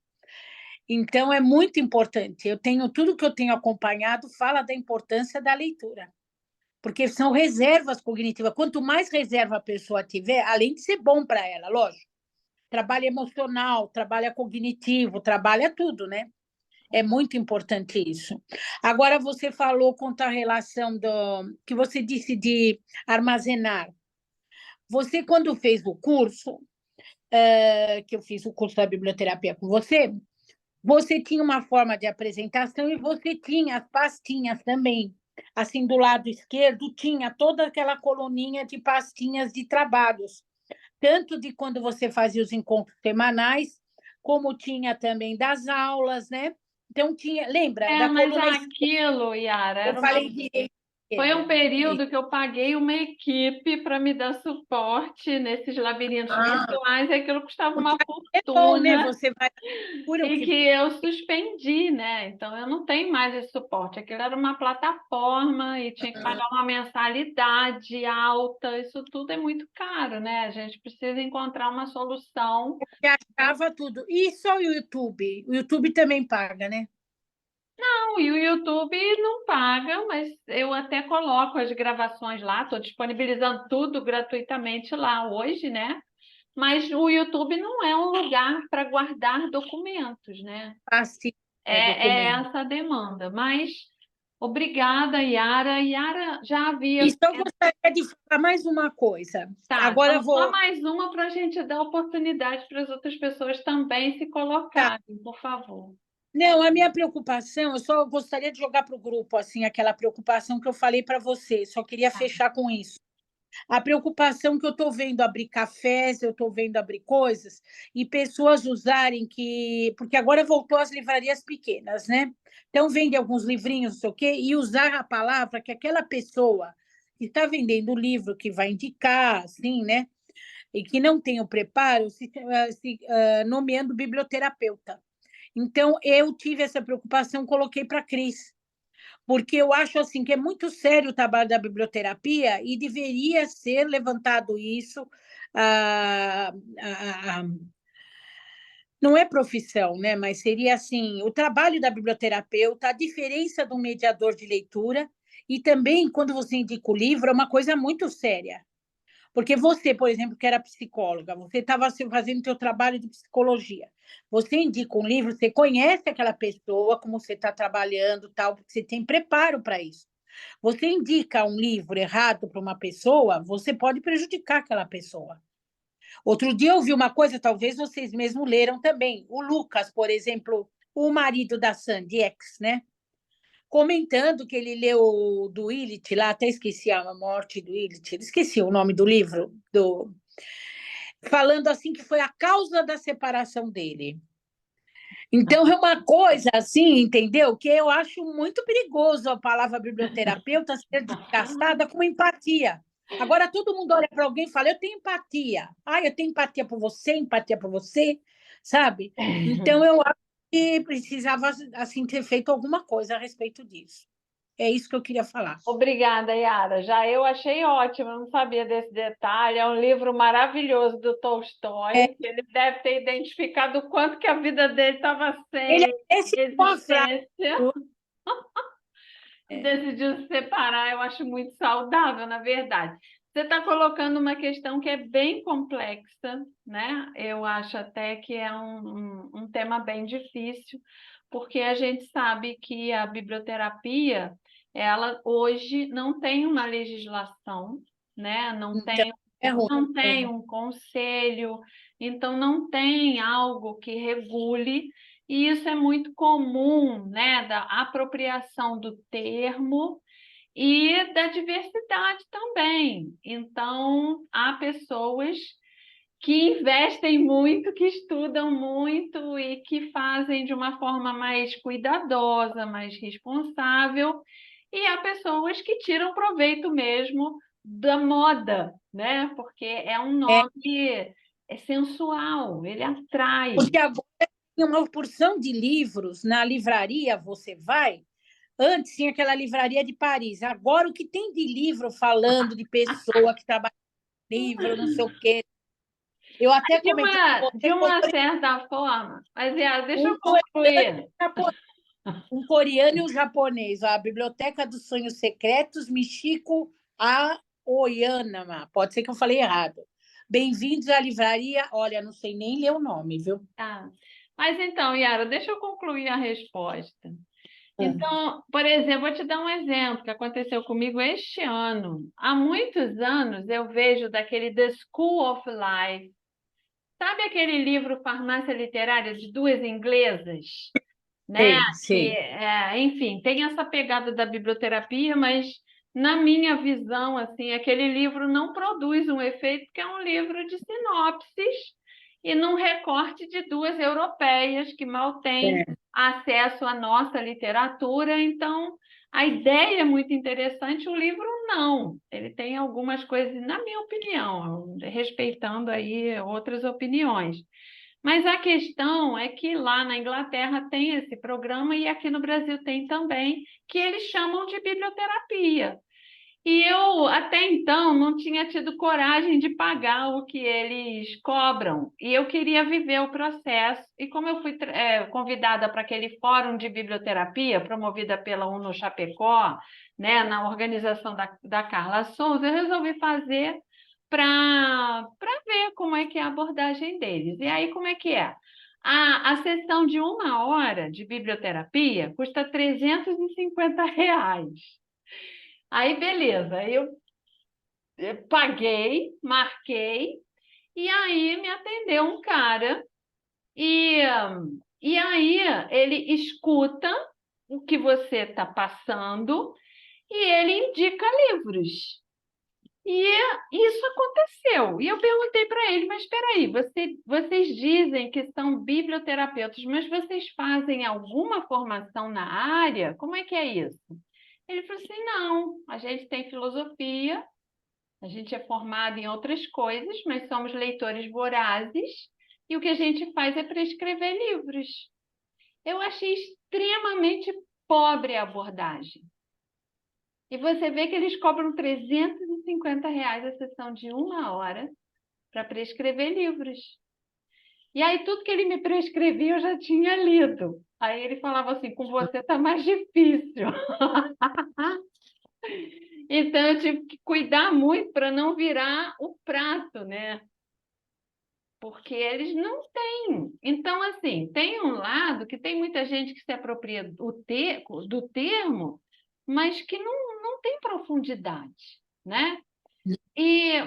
Então, é muito importante. Tudo que eu tenho acompanhado fala da importância da leitura, porque são reservas cognitivas. Quanto mais reserva a pessoa tiver, além de ser bom para ela, lógico, trabalho emocional, trabalho cognitivo, trabalha tudo, né? É muito importante isso. Agora, você falou quanto à relação que você disse de armazenar. Você, quando fez o curso, que eu fiz o curso da biblioterapia com você tinha uma forma de apresentação e você tinha as pastinhas também. Assim, do lado esquerdo, tinha toda aquela coluninha de pastinhas de trabalhos, tanto de quando você fazia os encontros semanais, como tinha também das aulas, né? Então, tinha, lembra da Mas coluna aquilo, Yara, eu falei direito. foi um período que eu paguei uma equipe para me dar suporte nesses labirintos virtuais, e aquilo custava uma É bom, né? fortuna. Você vai por o E que que eu suspendi, né? Então eu não tenho mais esse suporte. Aquilo era uma plataforma e tinha que pagar uma mensalidade alta. Isso tudo é muito caro, né? A gente precisa encontrar uma solução. você achava tudo. E só o YouTube? O YouTube também paga, né? Não, e o YouTube não paga, mas eu até coloco as gravações lá, estou disponibilizando tudo gratuitamente lá hoje, né? Mas o YouTube não é um lugar para guardar documentos, né? Assim, É documento. essa a demanda. Mas obrigada, Yara. Yara já havia. E só gostaria de falar mais uma coisa. Tá, Agora então eu só vou. mais uma para a gente dar oportunidade para as outras pessoas também se Tá. colocarem, por favor. Não, a minha preocupação, eu só gostaria de jogar para o grupo, assim, aquela preocupação que eu falei para você, só queria Tá. fechar com isso. A preocupação que eu estou vendo abrir cafés, eu estou vendo abrir coisas, e pessoas usarem porque agora voltou às livrarias pequenas, né? Então, vende alguns livrinhos, não sei o quê, e usar a palavra que aquela pessoa que está vendendo o livro, que vai indicar, assim, né? E que não tem o preparo, nomeando biblioterapeuta. Então, eu tive essa preocupação, coloquei para a Cris, porque eu acho assim que é muito sério o trabalho da biblioterapia e deveria ser levantado isso. Ah, ah, ah, não é profissão, né? Mas seria assim, o trabalho da biblioterapeuta, a diferença do mediador de leitura, e também, quando você indica o livro, é uma coisa muito séria. Porque você, por exemplo, que era psicóloga, você estava fazendo seu trabalho de psicologia. Você indica um livro, você conhece aquela pessoa, como você está trabalhando, tal, porque você tem preparo para isso. Você indica um livro errado para uma pessoa, você pode prejudicar aquela pessoa. Outro dia eu vi uma coisa, talvez vocês mesmos leram também. O Lucas, por exemplo, o marido da Sandy X, né? comentando que ele leu do Illich, lá até esqueci a morte do Illich, esqueci o nome do livro, falando assim que foi a causa da separação dele. Então, é uma coisa assim, entendeu? Que eu acho muito perigoso a palavra biblioterapeuta ser desgastada com empatia. Agora, todo mundo olha para alguém e fala, eu tenho empatia. Eu tenho empatia por você, sabe? Então, eu acho que precisava assim, ter feito alguma coisa a respeito disso. É isso que eu queria falar. Obrigada, Yara. Já eu achei ótimo, eu não sabia desse detalhe. É um livro maravilhoso do Tolstói. Ele deve ter identificado o quanto que a vida dele estava sem existência. Decidiu se separar, eu acho muito saudável, na verdade. Você está colocando uma questão que é bem complexa, né? Eu acho até que é um tema bem difícil, porque a gente sabe que a biblioterapia, ela hoje não tem uma legislação, né? Não tem um conselho, então não tem algo que regule, e isso é muito comum, né? Da apropriação do termo e da diversidade também. Então, há pessoas que investem muito, que estudam muito e que fazem de uma forma mais cuidadosa, mais responsável, e há pessoas que tiram proveito mesmo da moda, né? Porque é um nome sensual, ele atrai. Porque agora tem uma porção de livros na livraria, você vai. Antes tinha aquela livraria de Paris. Agora, o que tem de livro falando de pessoa que trabalha com livro, não sei o quê. Eu até comentei de uma certa forma, mas deixa eu concluir. Um coreano e um japonês. A Biblioteca dos Sonhos Secretos, Michiko Aoyama. Pode ser que eu falei errado. Bem-vindos à livraria. Olha, não sei nem ler o nome, viu? Mas então, Yara, deixa eu concluir a resposta. Então, por exemplo, vou te dar um exemplo que aconteceu comigo este ano. Há muitos anos eu vejo daquele The School of Life. Sabe aquele livro Farmácia Literária de duas inglesas? Né? Sim. Enfim, tem essa pegada da biblioterapia, mas na minha visão, assim, aquele livro não produz um efeito, porque é um livro de sinopses e num recorte de duas europeias que mal têm acesso à nossa literatura. Então, a ideia é muito interessante, o livro não. Ele tem algumas coisas, na minha opinião, respeitando aí outras opiniões. Mas a questão é que lá na Inglaterra tem esse programa e aqui no Brasil tem também, que eles chamam de biblioterapia. E eu, até então, não tinha tido coragem de pagar o que eles cobram. E eu queria viver o processo. E como eu fui convidada para aquele fórum de biblioterapia, promovida pela UNO Chapecó, né, na organização da Carla Souza, eu resolvi fazer para ver como é que é a abordagem deles. E aí, como é que é? A sessão de 1 hora de biblioterapia custa R$ 350. Aí, beleza, eu paguei, marquei, e aí me atendeu um cara, e aí ele escuta o que você está passando e ele indica livros. E isso aconteceu. E eu perguntei para ele, mas espera aí, vocês dizem que são biblioterapeutas, mas vocês fazem alguma formação na área? Como é que é isso? Ele falou assim, não, a gente tem filosofia, a gente é formado em outras coisas, mas somos leitores vorazes, e o que a gente faz é prescrever livros. Eu achei extremamente pobre a abordagem. E você vê que eles cobram R$ 350 a sessão de 1 hora para prescrever livros. E aí tudo que ele me prescrevia eu já tinha lido. Aí ele falava assim, com você está mais difícil. Então eu tive que cuidar muito para não virar o prato, né? Porque eles não têm. Então, assim, tem um lado que tem muita gente que se apropria do termo, mas que não tem profundidade, né?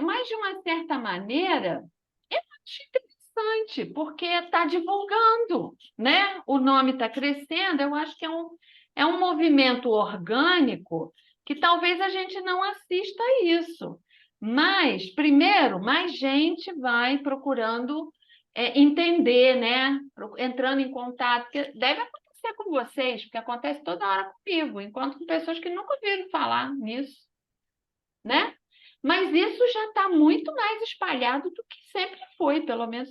Mas, de uma certa maneira, eu acho interessante, porque está divulgando, né? O nome está crescendo, eu acho que é é um movimento orgânico que talvez a gente não assista a isso. Mas, primeiro, mais gente vai procurando entender, né? Entrando em contato, porque deve acontecer com vocês, porque acontece toda hora comigo, enquanto com pessoas que nunca ouviram falar nisso, né? Mas isso já está muito mais espalhado do que sempre foi, pelo menos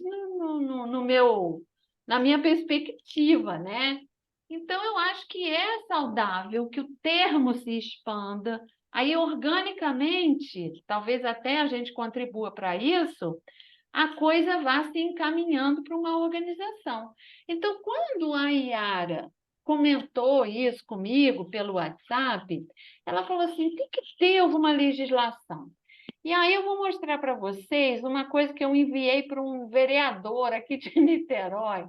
na minha perspectiva, né? Então, eu acho que é saudável que o termo se expanda, aí organicamente, talvez até a gente contribua para isso, a coisa vá se encaminhando para uma organização. Então, quando a Iara comentou isso comigo pelo WhatsApp, ela falou assim, tem que ter alguma legislação. E aí eu vou mostrar para vocês uma coisa que eu enviei para um vereador aqui de Niterói,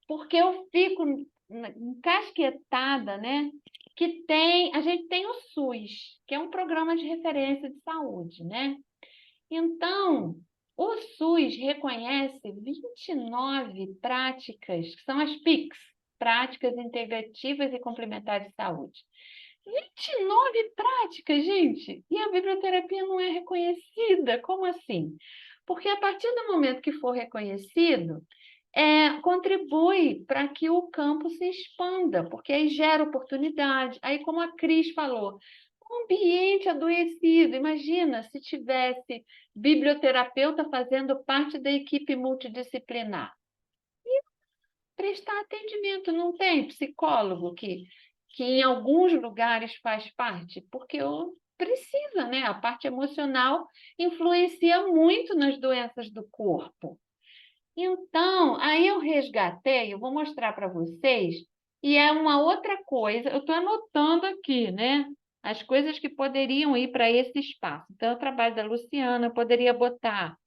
porque eu fico encasquetada, né? Que a gente tem o SUS, que é um programa de referência de saúde, né? Então, o SUS reconhece 29 práticas, que são as PICs, Práticas Integrativas e Complementares de Saúde. 29 práticas, gente! E a biblioterapia não é reconhecida. Como assim? Porque a partir do momento que for reconhecido, contribui para que o campo se expanda, porque aí gera oportunidade. Aí, como a Cris falou, um ambiente adoecido. Imagina se tivesse biblioterapeuta fazendo parte da equipe multidisciplinar. E prestar atendimento, não tem psicólogo que em alguns lugares faz parte, porque precisa, né? A parte emocional influencia muito nas doenças do corpo. Então, aí eu resgatei, eu vou mostrar para vocês, e é uma outra coisa, eu estou anotando aqui, né? As coisas que poderiam ir para esse espaço. Então, o trabalho da Luciana, eu poderia botar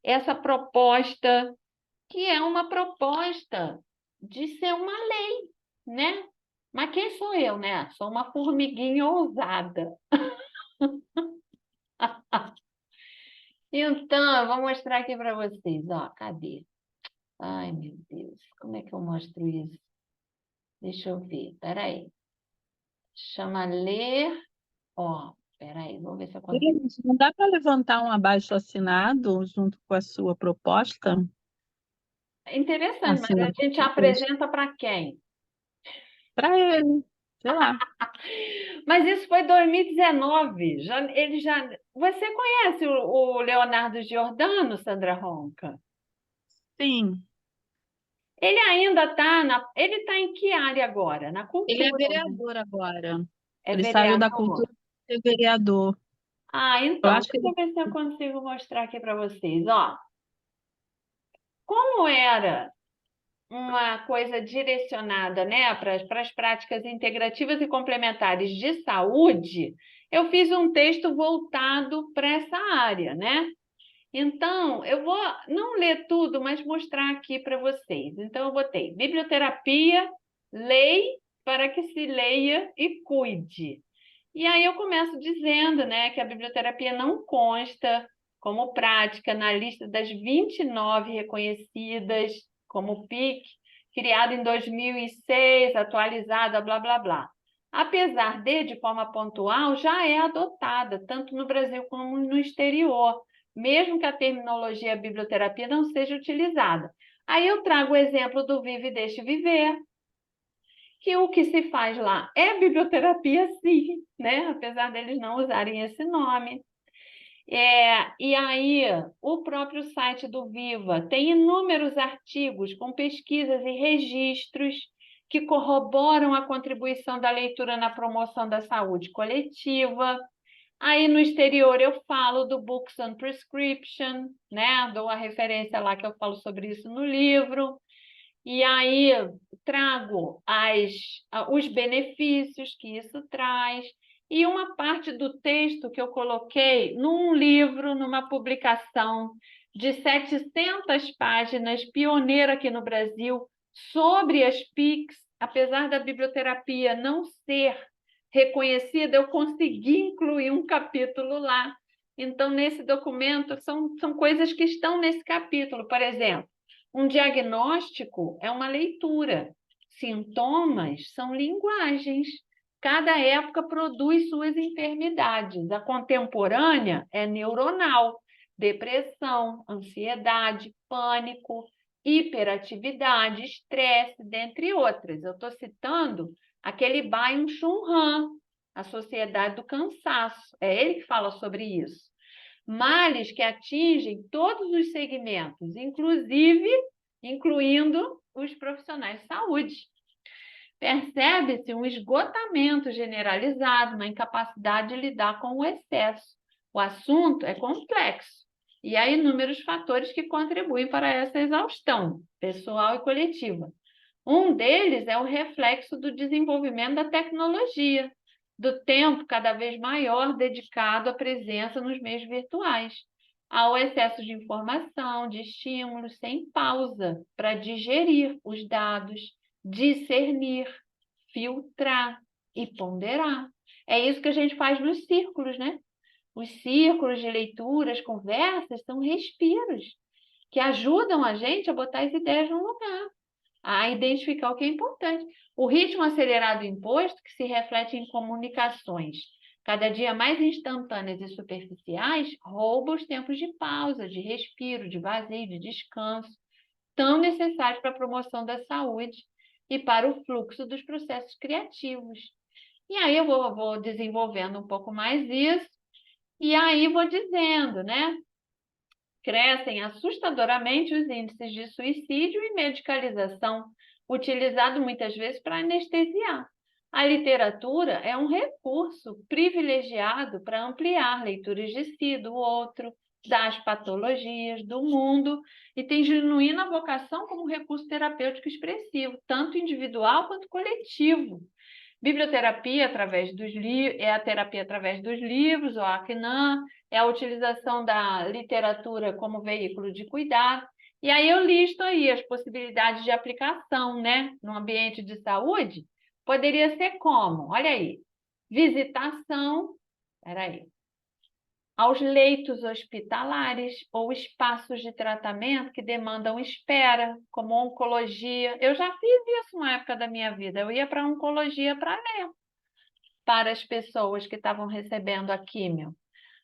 essa proposta, que é uma proposta de ser uma lei, né? Mas quem sou eu, né? Sou uma formiguinha ousada. Então, eu vou mostrar aqui para vocês, ó, cadê? Ai, meu Deus, como é que eu mostro isso? Deixa eu ver, peraí. Chama ler, ó, peraí, vou ver se eu consigo. Gente, não dá para levantar um abaixo-assinado junto com a sua proposta? Interessante, mas a Assinado gente depois. apresenta para quem? Para ele, sei lá. Mas isso foi 2019. Você conhece o Leonardo Giordano, Sandra Ronca? Sim, Ele ainda está Ele está em que área agora? Na ele é cultura, né? vereador agora. É Ele saiu da vereador? cultura para ser vereador. Ah, Eu então, acho que deixa eu ver se eu consigo mostrar aqui para vocês. Ó, como era uma coisa direcionada, né, para as práticas integrativas e complementares de saúde, eu fiz um texto voltado para essa área, né? Então, eu vou não ler tudo, mas mostrar aqui para vocês. Então, eu botei biblioterapia, lei para que se leia e cuide. E aí eu começo dizendo, né, que a biblioterapia não consta como prática na lista das 29 reconhecidas como PIC, criada em 2006, atualizada, blá, blá, blá. Apesar de forma pontual, já é adotada, tanto no Brasil como no exterior, mesmo que a terminologia biblioterapia não seja utilizada. Aí eu trago o exemplo do Vive e Deixe Viver, que o que se faz lá é biblioterapia, sim, né? Apesar deles não usarem esse nome. E aí, o próprio site do Viva tem inúmeros artigos com pesquisas e registros que corroboram a contribuição da leitura na promoção da saúde coletiva. Aí, no exterior, eu falo do Books on Prescription, né? Dou a referência lá que eu falo sobre isso no livro. E aí trago os benefícios que isso traz e uma parte do texto que eu coloquei num livro, numa publicação de 700 páginas, pioneira aqui no Brasil, sobre as PICs. Apesar da biblioterapia não ser reconhecida, eu consegui incluir um capítulo lá. Então, nesse documento, são coisas que estão nesse capítulo. Por exemplo, um diagnóstico é uma leitura. sintomas são linguagens. Cada época produz suas enfermidades. A contemporânea é neuronal, depressão, ansiedade, pânico, hiperatividade, estresse, dentre outras. Eu estou citando aquele Byung-Chul Han, a Sociedade do Cansaço. É ele que fala sobre isso. Males que atingem todos os segmentos, incluindo os profissionais de saúde. Percebe-se um esgotamento generalizado, uma incapacidade de lidar com o excesso. O assunto é complexo e há inúmeros fatores que contribuem para essa exaustão pessoal e coletiva. Um deles é o reflexo do desenvolvimento da tecnologia, do tempo cada vez maior dedicado à presença nos meios virtuais, ao excesso de informação, de estímulos sem pausa para digerir os dados, discernir, filtrar e ponderar. É isso que a gente faz nos círculos, né? Os círculos de leitura, as conversas são respiros que ajudam a gente a botar as ideias no lugar, a identificar o que é importante. O ritmo acelerado imposto, que se reflete em comunicações cada dia mais instantâneas e superficiais, rouba os tempos de pausa, de respiro, de vazio, de descanso, tão necessários para a promoção da saúde e para o fluxo dos processos criativos. E aí eu vou desenvolvendo um pouco mais isso, e aí vou dizendo, né? Crescem assustadoramente os índices de suicídio e medicalização, utilizado muitas vezes para anestesiar. A literatura é um recurso privilegiado para ampliar leituras de si, do outro, das patologias, do mundo, e tem genuína vocação como recurso terapêutico expressivo, tanto individual quanto coletivo. Biblioterapia através dos é a terapia através dos livros, ou a CNAM, é a utilização da literatura como veículo de cuidado. E aí eu listo aí as possibilidades de aplicação, né, no ambiente de saúde. Poderia ser como? Olha aí, visitação, aos leitos hospitalares ou espaços de tratamento que demandam espera, como oncologia. Eu já fiz isso na época da minha vida. Eu ia para a oncologia para ler para as pessoas que estavam recebendo a químio,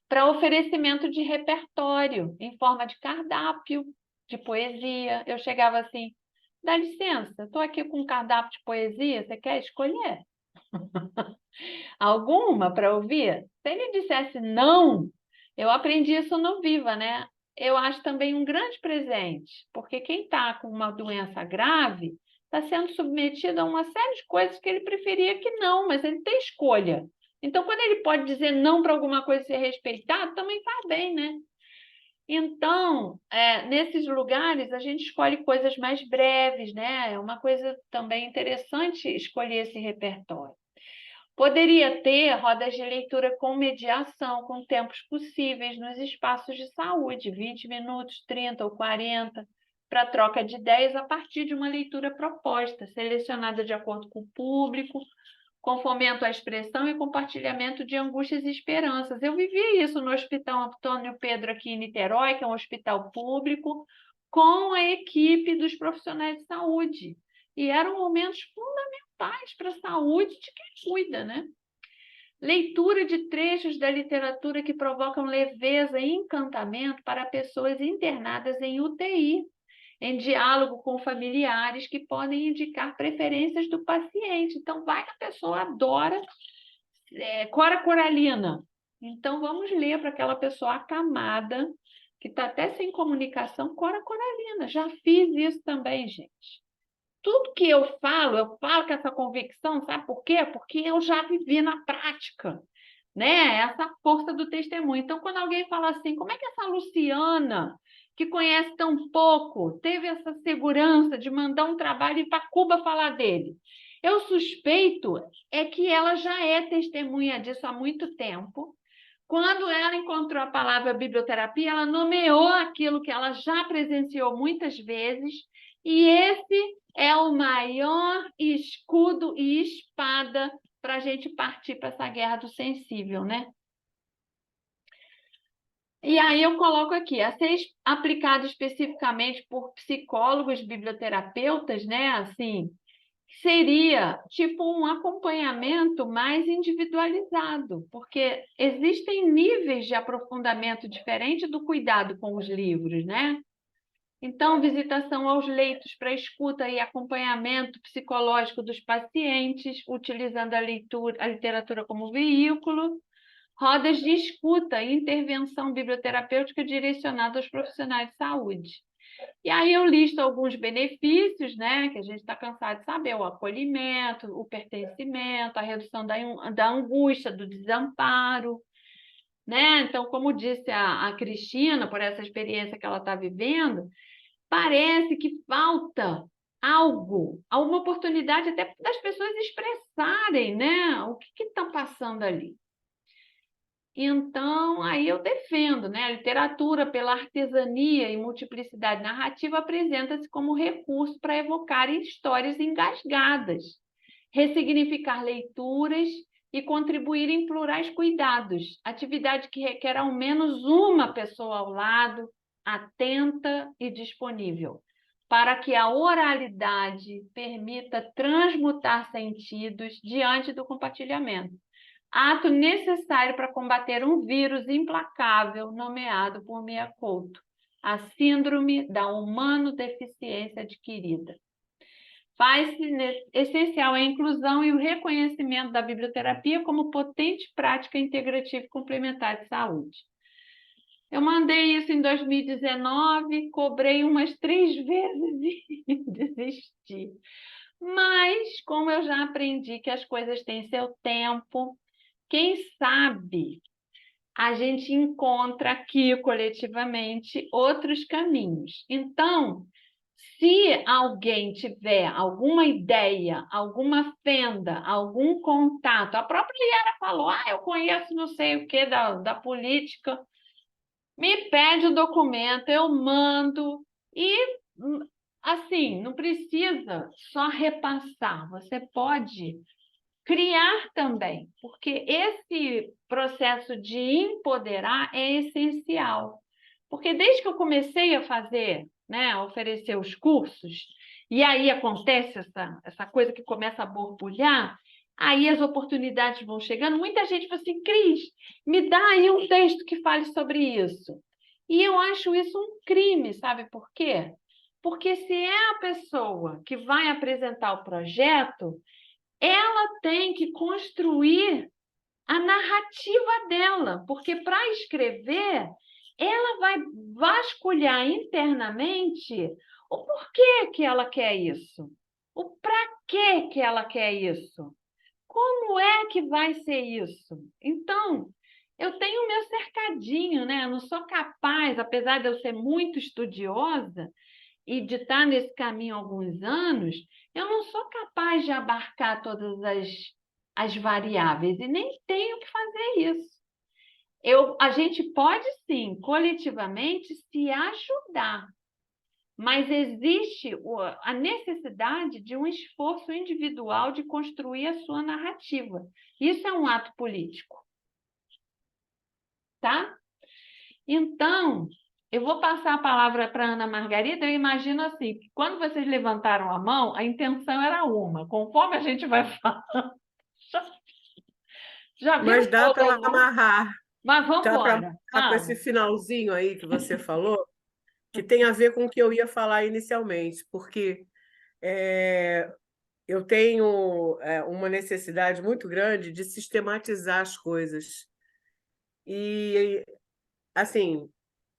para oferecimento de repertório em forma de cardápio, de poesia. Eu chegava assim, dá licença, estou aqui com um cardápio de poesia, você quer escolher? Alguma para ouvir? Se ele dissesse não, eu aprendi isso no Viva, né? Eu acho também um grande presente, porque quem está com uma doença grave está sendo submetido a uma série de coisas que ele preferia que não, mas ele tem escolha. Então, quando ele pode dizer não para alguma coisa e ser respeitado, também faz bem, né? Então, nesses lugares, a gente escolhe coisas mais breves, né? É uma coisa também interessante escolher esse repertório. Poderia ter rodas de leitura com mediação, com tempos possíveis nos espaços de saúde, 20 minutos, 30 ou 40, para troca de ideias a partir de uma leitura proposta, selecionada de acordo com o público, com fomento à expressão e compartilhamento de angústias e esperanças. Eu vivi isso no Hospital Antônio Pedro aqui em Niterói, que é um hospital público, com a equipe dos profissionais de saúde. E eram momentos fundamentais para a saúde de quem cuida, né? Leitura de trechos da literatura que provocam leveza e encantamento para pessoas internadas em UTI, em diálogo com familiares que podem indicar preferências do paciente. Então, vai que a pessoa adora Cora Coralina. Então, vamos ler para aquela pessoa acamada, que está até sem comunicação, Cora Coralina. Já fiz isso também, gente. Tudo que eu falo com essa convicção, sabe por quê? Porque eu já vivi na prática, né? Essa força do testemunho. Então, quando alguém fala assim, como é que essa Luciana, que conhece tão pouco, teve essa segurança de mandar um trabalho e ir para Cuba falar dele? Eu suspeito que ela já é testemunha disso há muito tempo. Quando ela encontrou a palavra biblioterapia, ela nomeou aquilo que ela já presenciou muitas vezes, e esse é o maior escudo e espada para a gente partir para essa guerra do sensível, né? E aí eu coloco aqui, a ser aplicado especificamente por psicólogos, biblioterapeutas, né? Assim, seria tipo um acompanhamento mais individualizado, porque existem níveis de aprofundamento diferente do cuidado com os livros, né? Então, visitação aos leitos para escuta e acompanhamento psicológico dos pacientes, utilizando a literatura como veículo, rodas de escuta e intervenção biblioterapêutica direcionada aos profissionais de saúde. E aí eu listo alguns benefícios, né, que a gente está cansado de saber: o acolhimento, o pertencimento, a redução da angústia, do desamparo, né? Então, como disse a Cristina, por essa experiência que ela está vivendo, parece que falta algo, alguma oportunidade até das pessoas expressarem, né, o que estão passando ali. Então, aí eu defendo, né? A literatura, pela artesania e multiplicidade narrativa, apresenta-se como recurso para evocar histórias engasgadas, ressignificar leituras e contribuir em plurais cuidados, atividade que requer ao menos uma pessoa ao lado, atenta e disponível, para que a oralidade permita transmutar sentidos diante do compartilhamento. Ato necessário para combater um vírus implacável nomeado por Mia Couto, a síndrome da humanodeficiência adquirida. Faz-se essencial a inclusão e o reconhecimento da biblioterapia como potente prática integrativa e complementar de saúde. Eu mandei isso em 2019, cobrei umas 3 vezes e desisti. Mas, como eu já aprendi que as coisas têm seu tempo, quem sabe a gente encontra aqui coletivamente outros caminhos. Então, se alguém tiver alguma ideia, alguma fenda, algum contato, a própria Liara falou: eu conheço não sei o que da política, me pede o documento, eu mando. E, assim, não precisa só repassar, você pode criar também, porque esse processo de empoderar é essencial. Porque desde que eu comecei a fazer, né, a oferecer os cursos, e aí acontece essa coisa que começa a borbulhar, aí as oportunidades vão chegando. Muita gente fala assim: Cris, me dá aí um texto que fale sobre isso. E eu acho isso um crime, sabe por quê? Porque se é a pessoa que vai apresentar o projeto, ela tem que construir a narrativa dela, porque para escrever, ela vai vasculhar internamente o porquê que ela quer isso, o para que ela quer isso, como é que vai ser isso. Então, eu tenho o meu cercadinho, né? Eu não sou capaz, apesar de eu ser muito estudiosa e de estar nesse caminho há alguns anos, eu não sou capaz de abarcar todas as variáveis e nem tenho que fazer isso. A gente pode, sim, coletivamente, se ajudar, mas existe a necessidade de um esforço individual de construir a sua narrativa. Isso é um ato político. Tá? Então, eu vou passar a palavra para a Ana Margarida. Eu imagino assim, que quando vocês levantaram a mão, a intenção era uma. Conforme a gente vai falando, já viu Mas dá para todo. amarrar. Mas vamos Dá para embora. amarrar com esse finalzinho aí que você falou, que tem a ver com o que eu ia falar inicialmente, porque eu tenho uma necessidade muito grande de sistematizar as coisas. E, assim,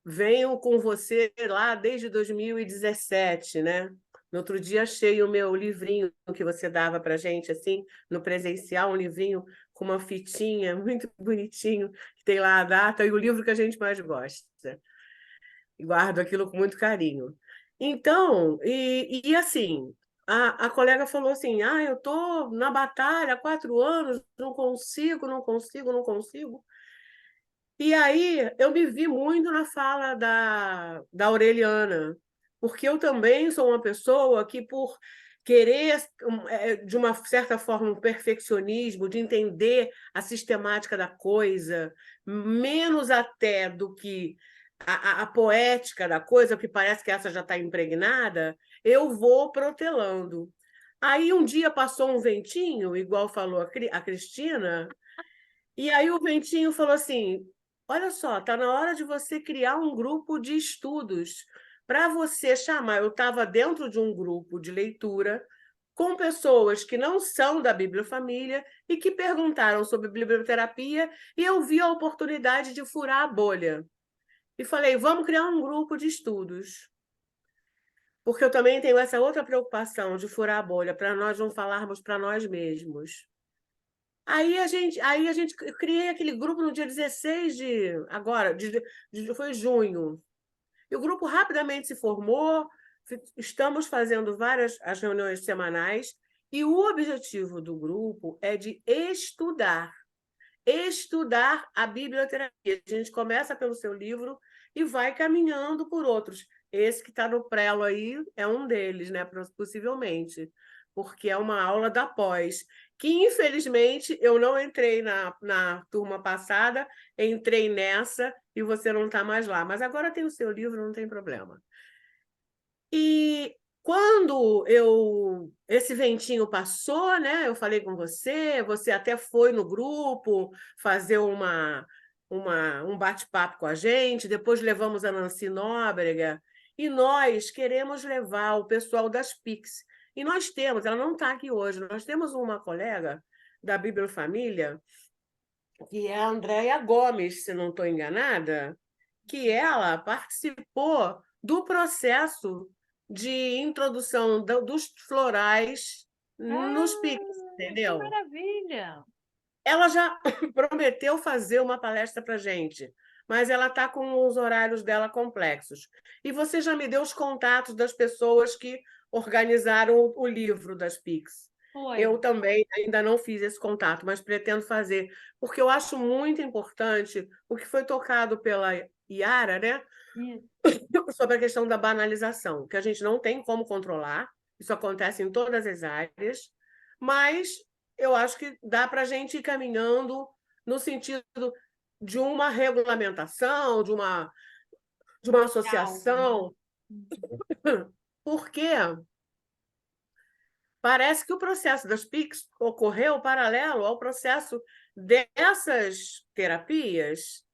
venho com você lá desde 2017, né? No outro dia achei o meu livrinho que você dava para gente, assim, no presencial, um livrinho com uma fitinha muito bonitinho, que tem lá a data e o livro que a gente mais gosta. E guardo aquilo com muito carinho. Então, assim, a colega falou assim: eu estou na batalha há 4 anos, não consigo, não consigo, não consigo. E aí eu me vi muito na fala da Aureliana, porque eu também sou uma pessoa que, por querer, de uma certa forma, um perfeccionismo, de entender a sistemática da coisa, menos até do que a poética da coisa, porque parece que essa já está impregnada, eu vou protelando. Aí um dia passou um ventinho, igual falou a Cristina, e aí o ventinho falou assim: olha só, está na hora de você criar um grupo de estudos para você chamar. Eu estava dentro de um grupo de leitura com pessoas que não são da Bibliofamília e que perguntaram sobre biblioterapia, e eu vi a oportunidade de furar a bolha. E falei, vamos criar um grupo de estudos. Porque eu também tenho essa outra preocupação de furar a bolha, para nós não falarmos para nós mesmos. Eu criei aquele grupo no dia 16 foi junho. E o grupo rapidamente se formou, estamos fazendo as reuniões semanais, e o objetivo do grupo é de estudar a biblioterapia. A gente começa pelo seu livro e vai caminhando por outros. Esse que está no prelo aí é um deles, né? Possivelmente, porque é uma aula da pós, que infelizmente eu não entrei na turma passada, entrei nessa e você não está mais lá. Mas agora tem o seu livro, não tem problema. E quando esse ventinho passou, né? Eu falei com você até foi no grupo fazer um bate-papo com a gente, depois levamos a Nancy Nóbrega, e nós queremos levar o pessoal das PICs. E nós temos, ela não está aqui hoje, nós temos uma colega da Bibliofamília, que é a Andréia Gomes, se não estou enganada, que ela participou do processo de introdução dos florais nos PICs, Que entendeu? maravilha! Ela já prometeu fazer uma palestra para a gente, mas ela está com os horários dela complexos. E você já me deu os contatos das pessoas que organizaram o livro das PICs. Foi. Eu também ainda não fiz esse contato, mas pretendo fazer, porque eu acho muito importante o que foi tocado pela Yara, né? Sobre a questão da banalização, que a gente não tem como controlar, isso acontece em todas as áreas, mas eu acho que dá para a gente ir caminhando no sentido de uma regulamentação, de uma associação, porque parece que o processo das PICs ocorreu paralelo ao processo dessas terapias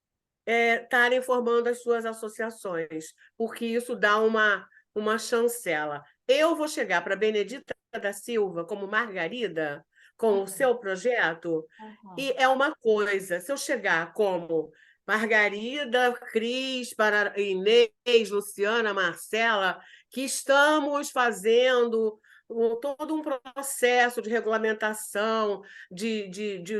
estarem formando as suas associações, porque isso dá uma chancela. Eu vou chegar para Benedita da Silva como Margarida, com o seu projeto, e é uma coisa. Se eu chegar como Margarida, Cris, Inês, Luciana, Marcela, que estamos fazendo todo um processo de regulamentação, de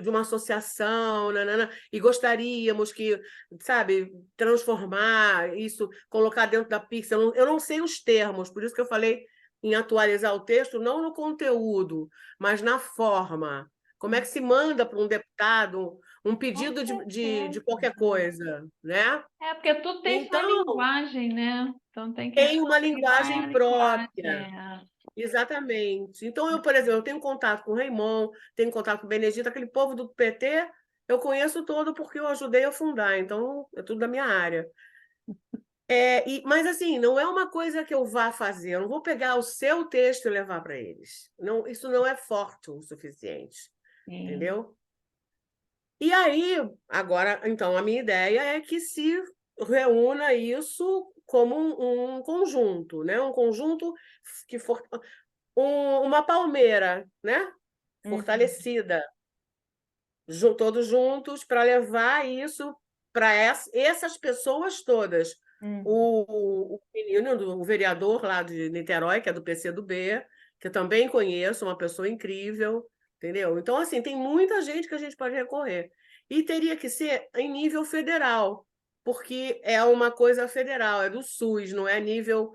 uma associação, nanana, e gostaríamos que, sabe, transformar isso, colocar dentro da Pixel. Eu não sei os termos, por isso que eu falei em atualizar o texto, não no conteúdo, mas na forma. Como é que se manda para um deputado um pedido de qualquer coisa, né? Porque tudo tem sua Então, linguagem, né? Então tem que tem uma adequar linguagem a própria. linguagem. Exatamente. Então, eu, por exemplo, eu tenho contato com o Raimon, tenho contato com o Benedito, aquele povo do PT, eu conheço todo porque eu ajudei a fundar, então é tudo da minha área. Mas, assim, não é uma coisa que eu vá fazer, eu não vou pegar o seu texto e levar para eles. Não, isso não é forte o suficiente, entendeu? E aí, agora, então, a minha ideia é que se reúna isso como um conjunto, né? Um conjunto que for uma palmeira, né? Fortalecida, todos juntos para levar isso para essas pessoas todas. O menino, o vereador lá de Niterói, que é do PCdoB, que eu também conheço, uma pessoa incrível, entendeu? Então, assim, tem muita gente que a gente pode recorrer. E teria que ser em nível federal, porque é uma coisa federal, é do SUS, não é nível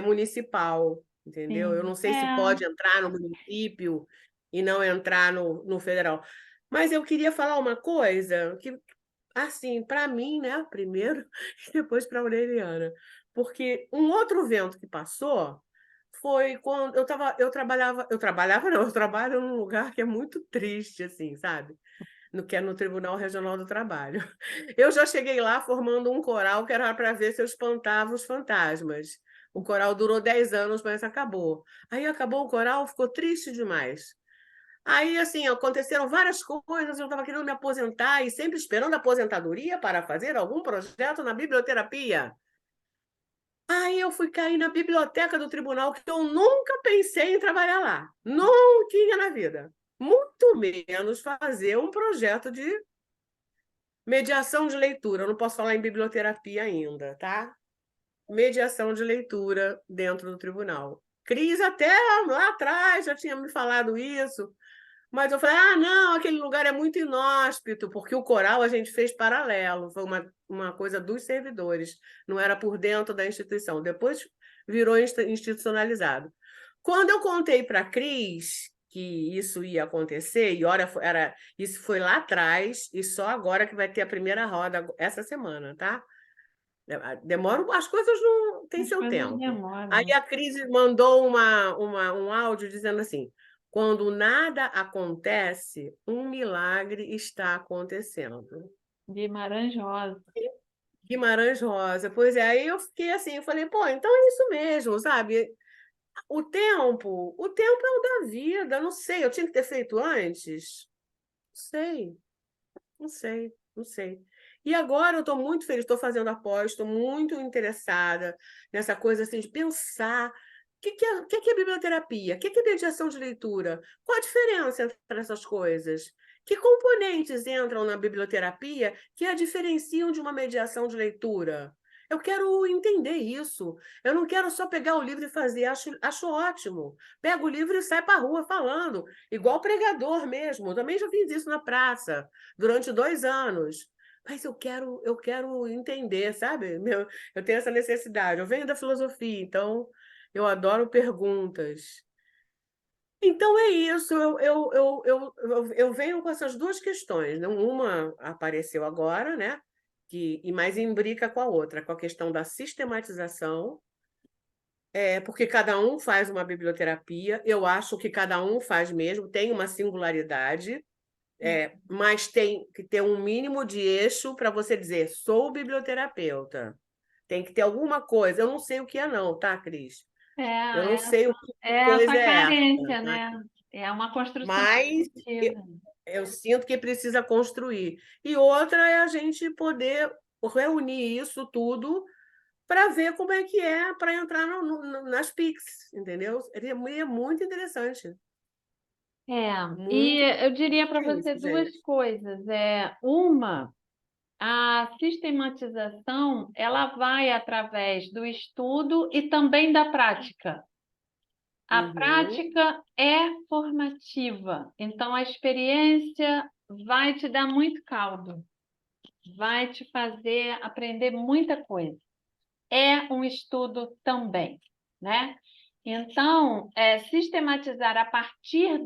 municipal, entendeu? Eu não sei se pode entrar no município e não entrar no federal. Mas eu queria falar uma coisa que, assim, para mim, né, primeiro, e depois para a Aureliana, porque um outro vento que passou foi quando eu trabalho num lugar que é muito triste, assim, sabe? Que é no Tribunal Regional do Trabalho. Eu já cheguei lá formando um coral que era para ver se eu espantava os fantasmas. O coral durou 10 anos, mas acabou. Aí acabou o coral, ficou triste demais. Aí, assim, aconteceram várias coisas, eu estava querendo me aposentar e sempre esperando a aposentadoria para fazer algum projeto na biblioterapia. Aí eu fui cair na biblioteca do tribunal, que eu nunca pensei em trabalhar lá. Nunca na vida. Muito menos fazer um projeto de mediação de leitura. Eu não posso falar em biblioterapia ainda, tá? Mediação de leitura dentro do tribunal. Cris até lá atrás já tinha me falado isso, mas eu falei, não, aquele lugar é muito inóspito, porque o coral a gente fez paralelo, foi uma coisa dos servidores, não era por dentro da instituição. Depois virou institucionalizado. Quando eu contei para a Cris que isso ia acontecer, e olha, isso foi lá atrás, e só agora que vai ter a primeira roda, essa semana, tá? Demora, as coisas não têm seu tempo. Aí a Cris mandou um áudio dizendo assim: quando nada acontece, um milagre está acontecendo. Guimarães Rosa. Guimarães Rosa. Pois é, aí eu fiquei assim, eu falei, pô, então é isso mesmo, sabe? O tempo é o da vida, não sei, eu tinha que ter feito antes? Não sei. E agora eu estou muito feliz, estou fazendo após, estou muito interessada nessa coisa assim, de pensar o que é biblioterapia, o que é mediação de leitura, qual a diferença entre essas coisas, que componentes entram na biblioterapia que a diferenciam de uma mediação de leitura. Eu quero entender isso. Eu não quero só pegar o livro e fazer, acho ótimo. Pega o livro e sai para a rua falando, igual pregador mesmo. Eu também já fiz isso na praça durante 2 anos. Mas eu quero entender, sabe? Eu tenho essa necessidade. Eu venho da filosofia, então eu adoro perguntas. Então é isso, eu venho com essas duas questões, né? Uma apareceu agora, né? E mais imbrica com a outra, com a questão da sistematização, porque cada um faz uma biblioterapia, eu acho que cada um faz mesmo, tem uma singularidade, mas tem que ter um mínimo de eixo para você dizer, sou biblioterapeuta. Tem que ter alguma coisa, eu não sei o que é não, tá, Cris? Eu não sei o que coisa essa é essa, carência, né? É uma construção mas coletiva. eu sinto que precisa construir. E outra é a gente poder reunir isso tudo para ver como é que é para entrar nas PICs, entendeu? Seria muito interessante. E Muito eu diria para você isso, duas gente. coisas. Uma, a sistematização, ela vai através do estudo e também da prática. A prática é formativa, então a experiência vai te dar muito caldo, vai te fazer aprender muita coisa. É um estudo também, né? Então, sistematizar a partir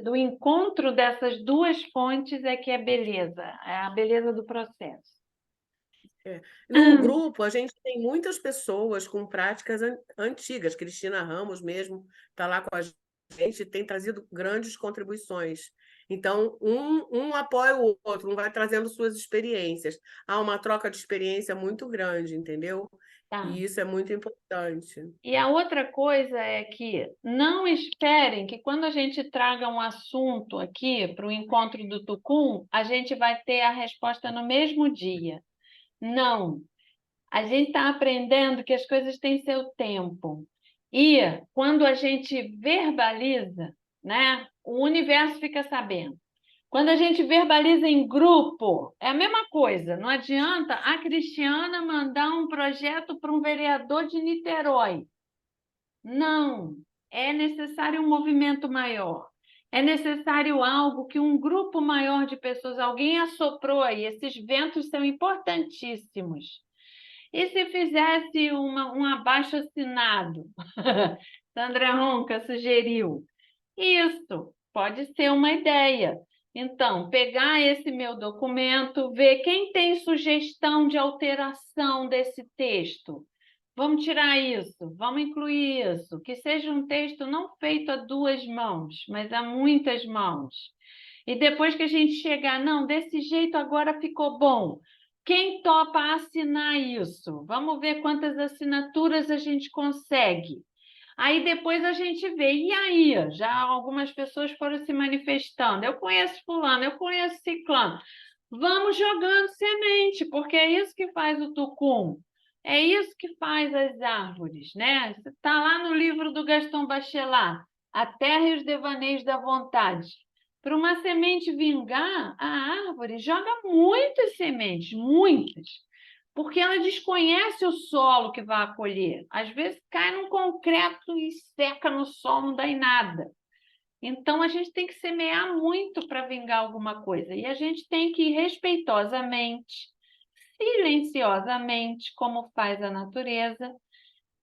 do encontro dessas duas fontes é que é beleza, é a beleza do processo. No grupo, a gente tem muitas pessoas com práticas antigas. Cristina Ramos mesmo está lá com a gente, tem trazido grandes contribuições. Então, um apoia o outro, um vai trazendo suas experiências. Há uma troca de experiência muito grande, entendeu? Tá. E isso é muito importante. E a outra coisa é que não esperem que quando a gente traga um assunto aqui para o encontro do Tucum, a gente vai ter a resposta no mesmo dia. Não. A gente está aprendendo que as coisas têm seu tempo. E quando a gente verbaliza, né, o universo fica sabendo. Quando a gente verbaliza em grupo, é a mesma coisa. Não adianta a Cristiana mandar um projeto para um vereador de Niterói. Não. É necessário um movimento maior. É necessário algo que um grupo maior de pessoas, alguém assoprou aí. Esses ventos são importantíssimos. E se fizesse um abaixo-assinado? Sandra Ronca sugeriu. Isso pode ser uma ideia. Então, pegar esse meu documento, ver quem tem sugestão de alteração desse texto. Vamos tirar isso, vamos incluir isso. Que seja um texto não feito a 2 mãos, mas a muitas mãos. E depois que a gente chegar, não, desse jeito agora ficou bom. Quem topa assinar isso? Vamos ver quantas assinaturas a gente consegue. Aí depois a gente vê, e aí? Já algumas pessoas foram se manifestando. Eu conheço fulano, eu conheço ciclano. Vamos jogando semente, porque é isso que faz o tucum. É isso que faz as árvores, né? Está lá no livro do Gaston Bachelard, A Terra e os Devaneios da Vontade. Para uma semente vingar, a árvore joga muitas sementes, muitas, porque ela desconhece o solo que vai acolher. Às vezes cai num concreto e seca no sol, não dá em nada. Então, a gente tem que semear muito para vingar alguma coisa. E a gente tem que ir respeitosamente, silenciosamente, como faz a natureza,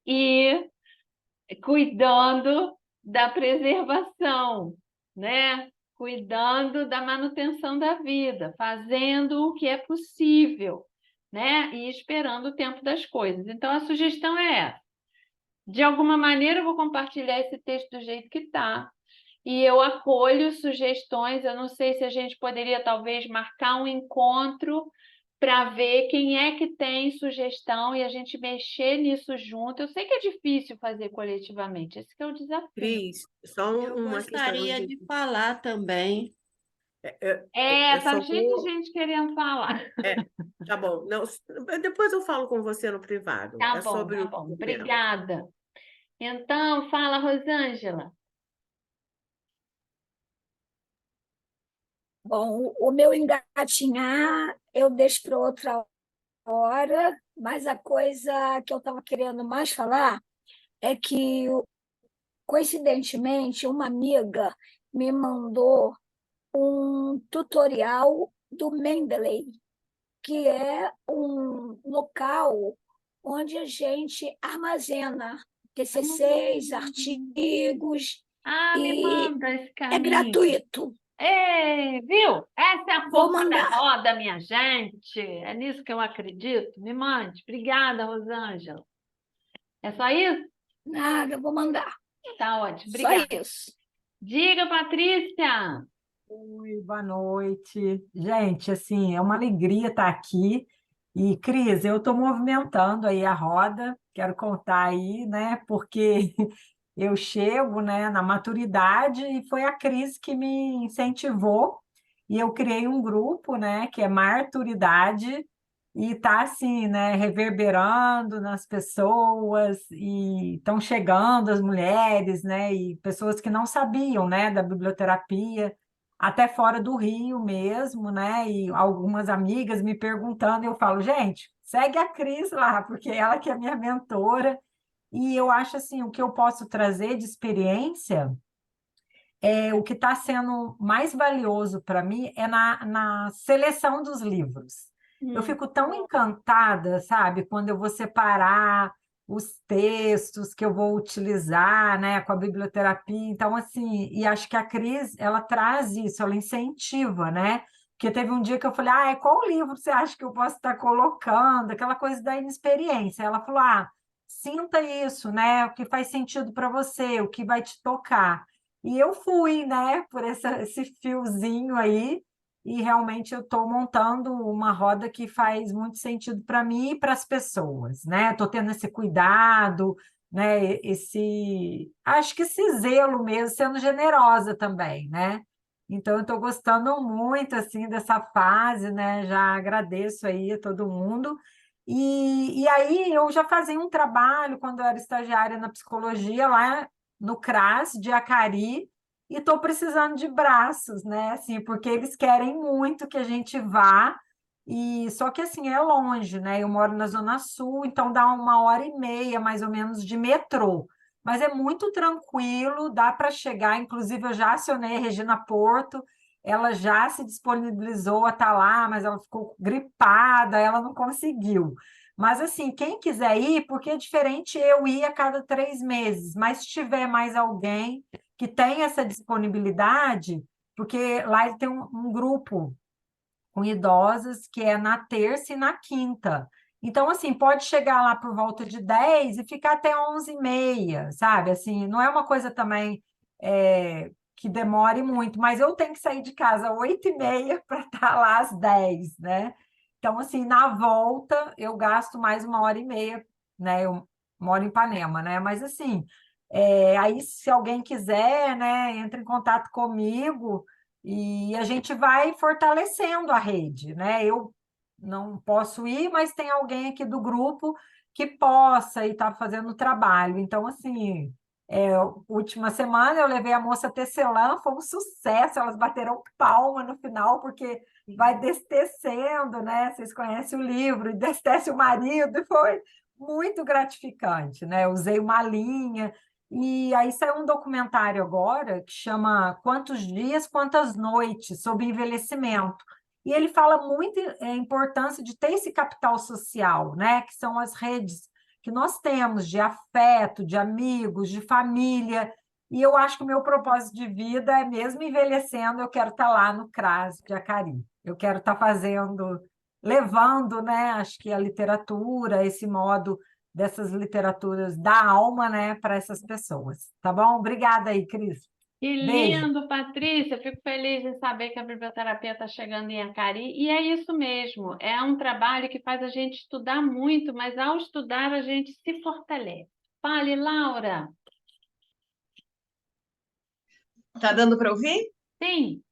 e cuidando da preservação, né? Cuidando da manutenção da vida, fazendo o que é possível, né? E esperando o tempo das coisas. Então, a sugestão é essa. De alguma maneira, eu vou compartilhar esse texto do jeito que está. E eu acolho sugestões. Eu não sei se a gente poderia, talvez, marcar um encontro para ver quem é que tem sugestão e a gente mexer nisso junto. Eu sei que é difícil fazer coletivamente, esse que é o desafio. Cris, só Eu uma questão. gostaria de falar também. Eu Tá só cheio de vou... gente querendo falar. Tá bom. Não, depois eu falo com você no privado. Tá É bom, sobre tá o bom. tema. Obrigada. Então, fala, Rosângela. Bom, o meu engatinhar eu deixo para outra hora, mas a coisa que eu estava querendo mais falar é que, coincidentemente, uma amiga me mandou um tutorial do Mendeley, que é um local onde a gente armazena TCCs, artigos, Me e manda esse é caminho. gratuito. Viu? Essa é a Vou força da mandar. roda, minha gente. É nisso que eu acredito. Me mande. Obrigada, Rosângela. É só isso? Nada, vou mandar. Tá ótimo. Só Obrigada. isso. Diga, Patrícia. Oi, boa noite. Gente, assim, é uma alegria estar aqui. E, Cris, eu estou movimentando aí a roda, quero contar aí, né? Porque eu chego, né, na maturidade e foi a Cris que me incentivou. E eu criei um grupo, né, que é Marturidade, e está assim, né, reverberando nas pessoas, e estão chegando as mulheres, né, e pessoas que não sabiam, né, da biblioterapia, até fora do Rio mesmo, né? E algumas amigas me perguntando, eu falo, gente, segue a Cris lá, porque ela que é minha mentora. E eu acho assim, o que eu posso trazer de experiência é o que está sendo mais valioso para mim é na seleção dos livros. Eu fico tão encantada, sabe, quando eu vou separar os textos que eu vou utilizar, né, com a biblioterapia. Então, assim, e acho que a Cris, ela traz isso, ela incentiva, né? Porque teve um dia que eu falei, qual livro você acha que eu posso estar colocando? Aquela coisa da inexperiência. Ela falou, sinta isso, né? O que faz sentido para você, o que vai te tocar. E eu fui, né, por esse fiozinho aí, e realmente eu estou montando uma roda que faz muito sentido para mim e para as pessoas, né? Estou tendo esse cuidado, né? Acho que esse zelo mesmo, sendo generosa também, né? Então, eu estou gostando muito, assim, dessa fase, né? Já agradeço aí a todo mundo. E aí, eu já fazia um trabalho, quando eu era estagiária na psicologia, lá no CRAS de Acari, e estou precisando de braços, né? Assim, porque eles querem muito que a gente vá, e só que assim é longe, né? Eu moro na Zona Sul, então dá 1h30 mais ou menos de metrô. Mas é muito tranquilo, dá para chegar. Inclusive, eu já acionei a Regina Porto, ela já se disponibilizou a estar lá, mas ela ficou gripada, ela não conseguiu. Mas, assim, quem quiser ir, porque é diferente eu ir a cada 3 meses, mas se tiver mais alguém que tem essa disponibilidade, porque lá ele tem um grupo com idosas que é na terça e na quinta. Então, assim, pode chegar lá por volta de 10 e ficar até 11h30, sabe? Assim, não é uma coisa também que demore muito, mas eu tenho que sair de casa às 8h30 para estar lá às 10, né? Então, assim, na volta eu gasto mais 1h30, né? Eu moro em Ipanema, né? Mas assim, aí se alguém quiser, né, entra em contato comigo e a gente vai fortalecendo a rede, né? Eu não posso ir, mas tem alguém aqui do grupo que possa e está fazendo o trabalho. Então, assim, última semana eu levei a moça tecelã, foi um sucesso, elas bateram palma no final, porque vai destecendo, né? Vocês conhecem o livro, Destece o Marido, e foi muito gratificante, né? Eu usei uma linha, e aí saiu um documentário agora que chama Quantos Dias, Quantas Noites, sobre envelhecimento. E ele fala muito a importância de ter esse capital social, né? Que são as redes que nós temos de afeto, de amigos, de família. E eu acho que o meu propósito de vida é mesmo envelhecendo, eu quero estar lá no CRAS de Acari. Eu quero estar fazendo, levando, né? Acho que a literatura, esse modo dessas literaturas da alma, né, para essas pessoas. Tá bom? Obrigada aí, Cris. Que Beijo. lindo, Patrícia. Fico feliz em saber que a biblioterapia está chegando em Acari. E é isso mesmo. É um trabalho que faz a gente estudar muito, mas ao estudar a gente se fortalece. Fale, Laura. Tá dando para ouvir? Sim.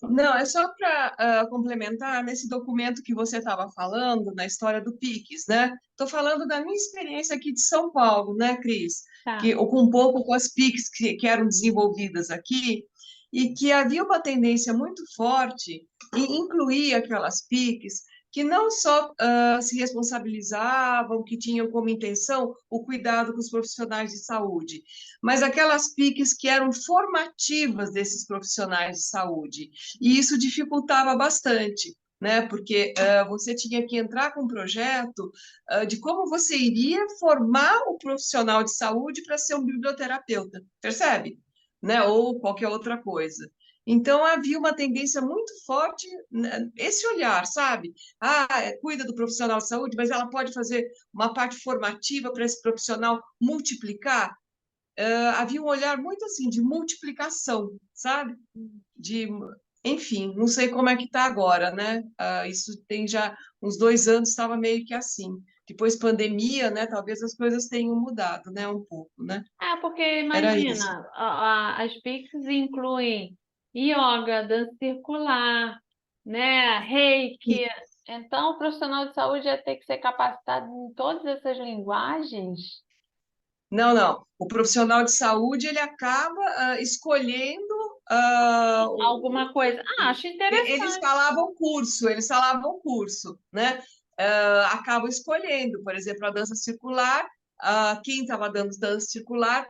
Não, é só para complementar nesse documento que você estava falando, na história do PIX, né? Estou falando da minha experiência aqui de São Paulo, né, Cris? Tá. Ou com um pouco com as PICs que eram desenvolvidas aqui, e que havia uma tendência muito forte em incluir aquelas PICs que não só se responsabilizavam, que tinham como intenção o cuidado com os profissionais de saúde, mas aquelas PICs que eram formativas desses profissionais de saúde. E isso dificultava bastante, né? Porque você tinha que entrar com um projeto de como você iria formar o profissional de saúde para ser um biblioterapeuta, percebe? Né? Ou qualquer outra coisa. Então, havia uma tendência muito forte, né, esse olhar, sabe? Cuida do profissional de saúde, mas ela pode fazer uma parte formativa para esse profissional multiplicar. Havia um olhar muito assim de multiplicação, sabe? Enfim, não sei como é que está agora, né? Isso tem já uns 2 anos, estava meio que assim. Depois pandemia, né? Talvez as coisas tenham mudado, né? Um pouco, né? Porque Era isso. imagina, as PICs incluem yoga, dança circular, né? Reiki. Então, o profissional de saúde ia ter que ser capacitado em todas essas linguagens. Não, não. O profissional de saúde ele acaba escolhendo. Alguma coisa. Acho interessante. Eles falavam curso, né? Acabam escolhendo, por exemplo, a dança circular. Quem estava dando dança circular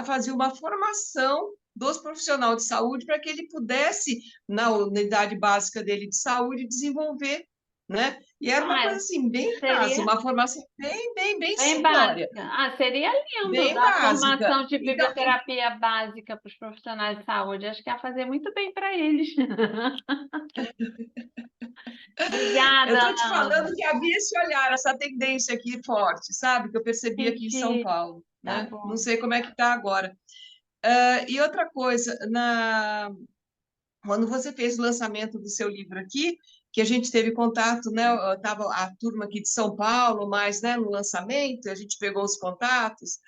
fazia uma formação dos profissionais de saúde para que ele pudesse, na unidade básica dele de saúde, desenvolver, né? E era uma coisa assim, bem rasa, uma formação bem simplória. Básica. Seria lindo Bem dar básica. formação de Então, biblioterapia básica para os profissionais de saúde. Acho que ia fazer muito bem para eles. Obrigada. eu estou te falando que havia esse olhar, essa tendência aqui forte, sabe? Que eu percebi aqui em São Paulo, Tá né? bom. Não sei como é que está agora. E outra coisa, quando você fez o lançamento do seu livro aqui, que a gente teve contato, né? Estava a turma aqui de São Paulo, mas, né, no lançamento, a gente pegou os contatos.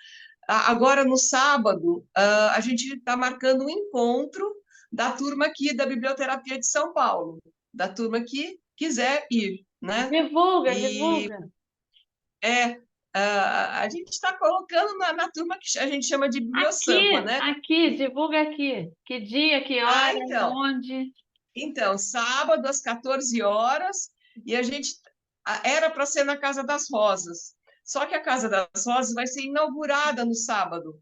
Agora, no sábado, a gente está marcando um encontro da turma aqui da Biblioterapia de São Paulo, da turma que quiser ir, né? Divulga. A gente está colocando na turma que a gente chama de Bibliosampa, né? Aqui, divulga aqui. Que dia, que hora, onde? Então, sábado às 14 horas, e a gente era para ser na Casa das Rosas. Só que a Casa das Rosas vai ser inaugurada no sábado.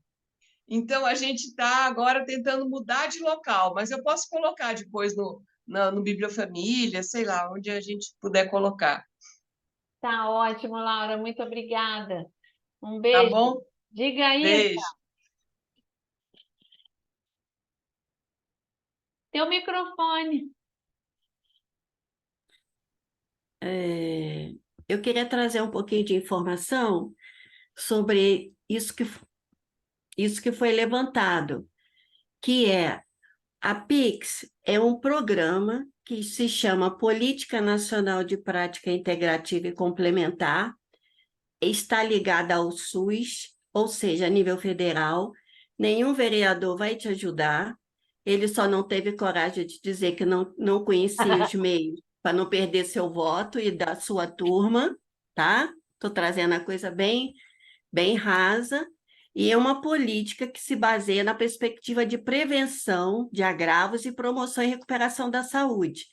Então, a gente está agora tentando mudar de local, mas eu posso colocar depois no Bibliofamília, sei lá, onde a gente puder colocar. Tá ótimo, Laura. Muito obrigada. Um Tá beijo. bom? Diga aí. Beijo. Teu microfone. Eu queria trazer um pouquinho de informação sobre isso que foi levantado, que é A PIX é um programa que se chama Política Nacional de Prática Integrativa e Complementar, está ligada ao SUS, ou seja, a nível federal. Nenhum vereador vai te ajudar. Ele só não teve coragem de dizer que não conhecia os meios para não perder seu voto e da sua turma, tá? Estou trazendo a coisa bem rasa. E é uma política que se baseia na perspectiva de prevenção de agravos e promoção e recuperação da saúde.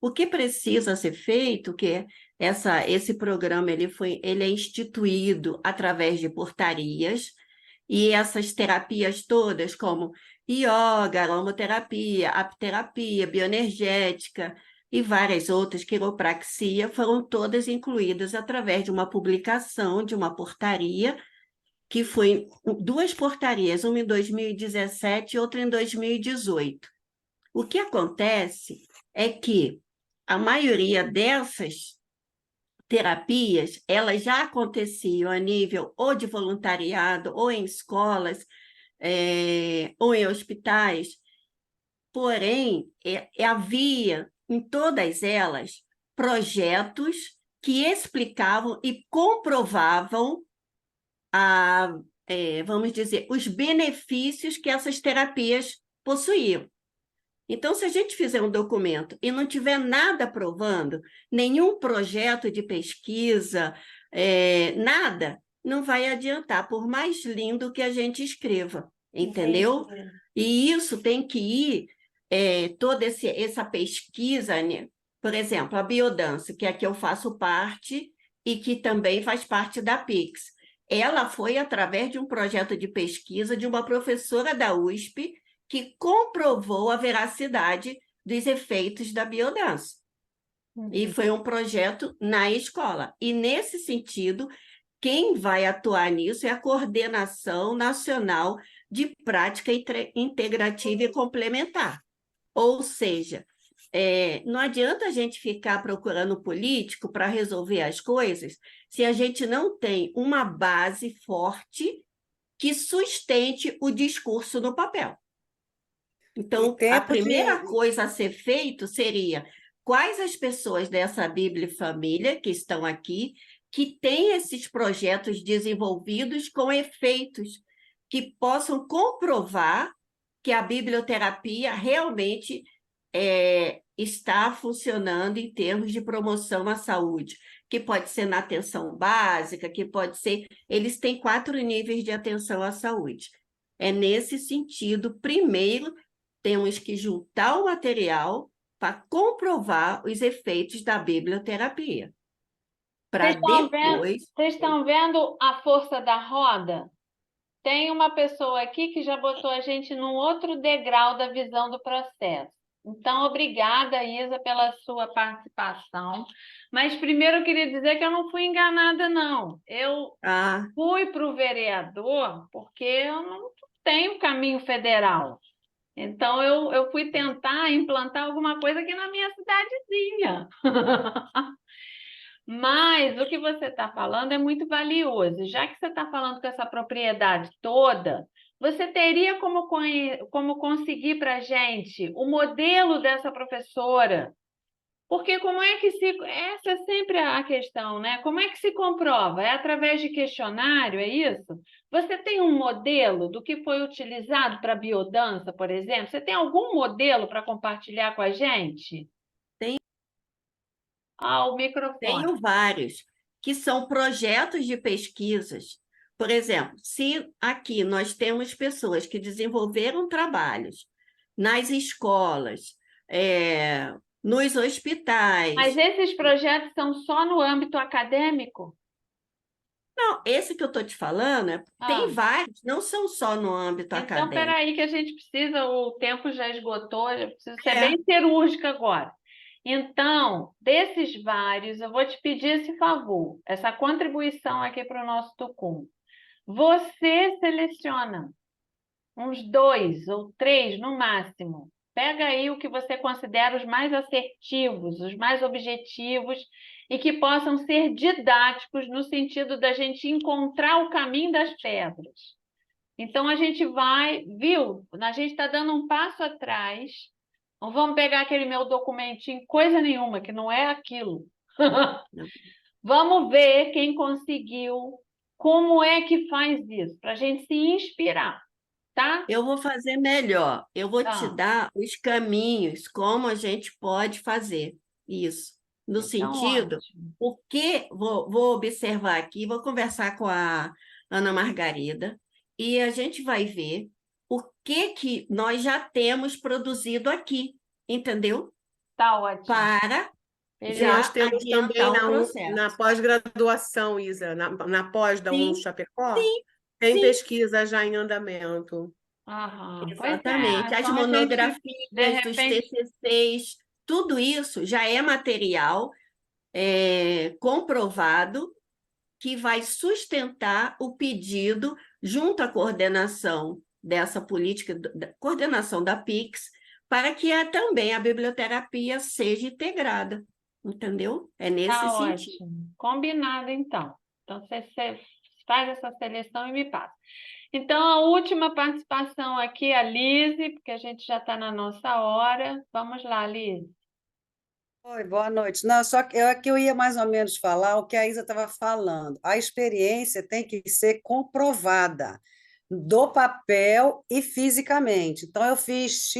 O que precisa ser feito, que esse programa ele é instituído através de portarias, e essas terapias todas, como yoga, aromaterapia, apterapia, bioenergética e várias outras, quiropraxia, foram todas incluídas através de uma publicação, de uma portaria, que foi 2 portarias, uma em 2017 e outra em 2018. O que acontece é que a maioria dessas terapias, elas já aconteciam a nível ou de voluntariado, ou em escolas, ou em hospitais, porém, havia em todas elas projetos que explicavam e comprovavam vamos dizer, os benefícios que essas terapias possuíam. Então, se a gente fizer um documento e não tiver nada provando, nenhum projeto de pesquisa, nada, não vai adiantar, por mais lindo que a gente escreva, entendeu? E isso tem que ir, toda essa pesquisa, né? Por exemplo, a biodança, que é a que eu faço parte e que também faz parte da PIX. Ela foi através de um projeto de pesquisa de uma professora da USP que comprovou a veracidade dos efeitos da biodança. E foi um projeto na escola. E, nesse sentido, quem vai atuar nisso é a Coordenação Nacional de Prática Integrativa e Complementar. Ou seja, não adianta a gente ficar procurando político para resolver as coisas se a gente não tem uma base forte que sustente o discurso no papel. Então, a primeira coisa a ser feito seria quais as pessoas dessa Bíblia e Família que estão aqui que têm esses projetos desenvolvidos com efeitos que possam comprovar que a biblioterapia realmente está funcionando em termos de promoção à saúde, que pode ser na atenção básica, que pode ser... Eles têm 4 níveis de atenção à saúde. É nesse sentido, primeiro, temos que juntar o material para comprovar os efeitos da biblioterapia. Para depois... Vocês estão vendo a força da roda? Tem uma pessoa aqui que já botou a gente num outro degrau da visão do processo. Então, obrigada, Isa, pela sua participação. Mas primeiro eu queria dizer que eu não fui enganada, não. Eu fui para o vereador porque eu não tenho caminho federal. Então, eu fui tentar implantar alguma coisa aqui na minha cidadezinha. Mas o que você está falando é muito valioso. Já que você está falando com essa propriedade toda, você teria como conseguir para a gente o modelo dessa professora? Porque como é que se... Essa é sempre a questão, né? Como é que se comprova? É através de questionário, é isso? Você tem um modelo do que foi utilizado para a biodança, por exemplo? Você tem algum modelo para compartilhar com a gente? Tem. O microfone. Tenho vários, que são projetos de pesquisas. Por exemplo, se aqui nós temos pessoas que desenvolveram trabalhos nas escolas, nos hospitais... Mas esses projetos são só no âmbito acadêmico? Não, esse que eu estou te falando, tem vários, não são só no âmbito acadêmico. Então, espera aí que a gente precisa, o tempo já esgotou, eu preciso ser bem cirúrgica agora. Então, desses vários, eu vou te pedir esse favor, essa contribuição aqui para o nosso Tucum. Você seleciona uns 2 ou 3 no máximo. Pega aí o que você considera os mais assertivos, os mais objetivos e que possam ser didáticos no sentido da gente encontrar o caminho das pedras. Então, a gente vai, viu? A gente está dando um passo atrás. Não vamos pegar aquele meu documentinho, coisa nenhuma, que não é aquilo. Vamos ver quem conseguiu, como é que faz isso, para a gente se inspirar, tá? Eu vou fazer melhor. Eu vou te Tá. dar os caminhos, como a gente pode fazer isso. No Então, sentido, ótimo. porque vou observar aqui, vou conversar com a Ana Margarida e a gente vai ver o que nós já temos produzido aqui, entendeu? Tá ótimo. Para E nós já temos também adiantar o processo. na pós-graduação, Isa, na pós da Sim, Chapecó, sim, tem sim. pesquisa já em andamento. Aham. Pois Exatamente. é, As então a gente, de monografias dos repente, TCCs, tudo isso já é material comprovado que vai sustentar o pedido junto à coordenação dessa política, coordenação da PIX, para que também a biblioterapia seja integrada, entendeu? É nesse tá sentido. ótimo. Combinado, então. Então, você faz essa seleção e me passa. Então, a última participação aqui é a Lise, porque a gente já está na nossa hora. Vamos lá, Lise. Oi, boa noite. Não, só que eu ia mais ou menos falar o que a Isa estava falando. A experiência tem que ser comprovada do papel e fisicamente. Então, eu fiz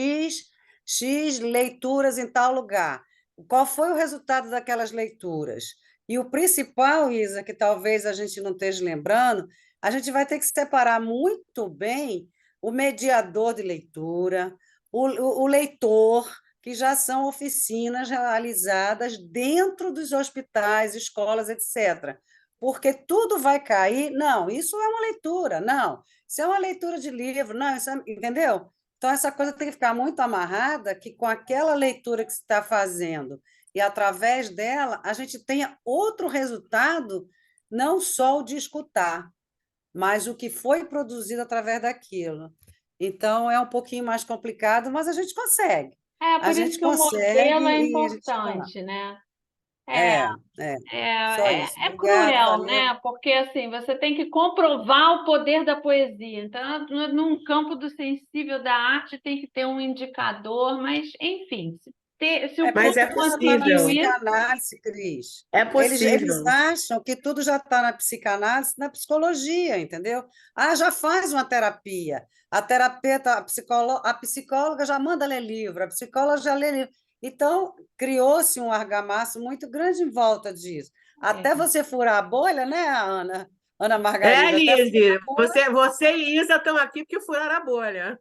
X leituras em tal lugar. Qual foi o resultado daquelas leituras? E o principal, Isa, que talvez a gente não esteja lembrando, a gente vai ter que separar muito bem o mediador de leitura, o leitor, que já são oficinas realizadas dentro dos hospitais, escolas, etc. Porque tudo vai cair. Não, isso é uma leitura, não. Isso é uma leitura de livro, não, entendeu? Então, essa coisa tem que ficar muito amarrada, que com aquela leitura que se está fazendo e através dela, a gente tenha outro resultado, não só o de escutar, mas o que foi produzido através daquilo. Então, é um pouquinho mais complicado, mas a gente consegue. É, A por isso gente que o consegue modelo é e a gente chega lá. importante, né? É, É, só isso. é Obrigada, cruel, valeu. né? Porque assim, você tem que comprovar o poder da poesia. Então, num campo do sensível da arte tem que ter um indicador, mas enfim, se o Mas povo é Na conseguiu possível. isso, psicanálise, Cris. É Eles possível. acham que tudo já está na psicanálise, na psicologia, entendeu? Ah, já faz uma terapia. A terapeuta, a psicóloga já manda ler livro, a psicóloga já lê livro. Então, criou-se um argamassa muito grande em volta disso. Até você furar a bolha, né, Ana? Ana É, Margarida, até furar Lise, a bolha. você e Isa estão aqui porque furaram a bolha.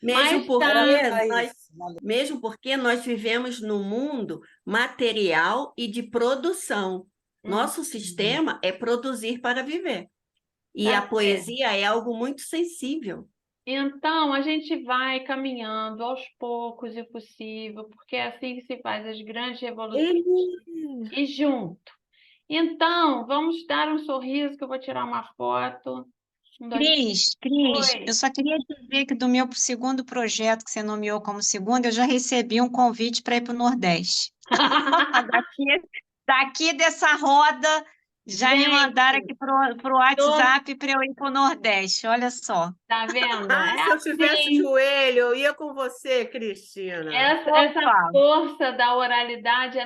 Mesmo mas porque tá. Era nós, isso. Valeu. mesmo porque nós vivemos num mundo material e de produção. Nosso sistema é produzir para viver. E Tá a certo. poesia é algo muito sensível. Então, a gente vai caminhando aos poucos e possível, porque é assim que se faz as grandes revoluções. E junto. Então, vamos dar um sorriso, que eu vou tirar uma foto. Um, dois, Cris, eu oi. só queria dizer que do meu segundo projeto, que você nomeou como segundo, eu já recebi um convite para ir para o Nordeste. Daqui dessa roda, já me mandaram Gente, aqui pro WhatsApp para eu ir para o Nordeste, olha só. tá vendo? Ah, É se eu tivesse assim. joelho, eu ia com você, Cristina. Essa Opa! força da oralidade é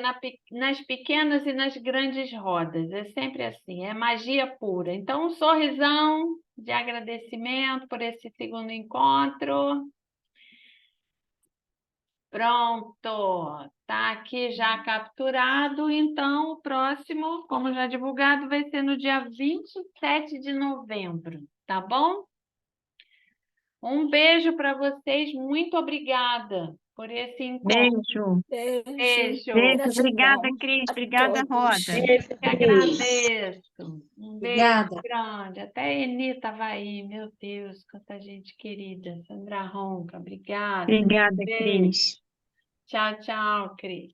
nas pequenas e nas grandes rodas. É sempre assim, é magia pura. Então, um sorrisão de agradecimento por esse segundo encontro. Pronto, tá aqui já capturado. Então, o próximo, como já divulgado, vai ser no dia 27 de novembro, tá bom? Um beijo para vocês, muito obrigada por esse encontro. Beijo. Beijo. Beijo. Beijo. Obrigada, Gratidão Cris. a Obrigada, todos. Roda. Eu que agradeço. Um beijo Obrigada. grande. Até a Eni estava aí, meu Deus, quanta gente querida. Sandra Ronca, obrigada. Obrigada, Beijo. Cris. Tchau, tchau, Cris.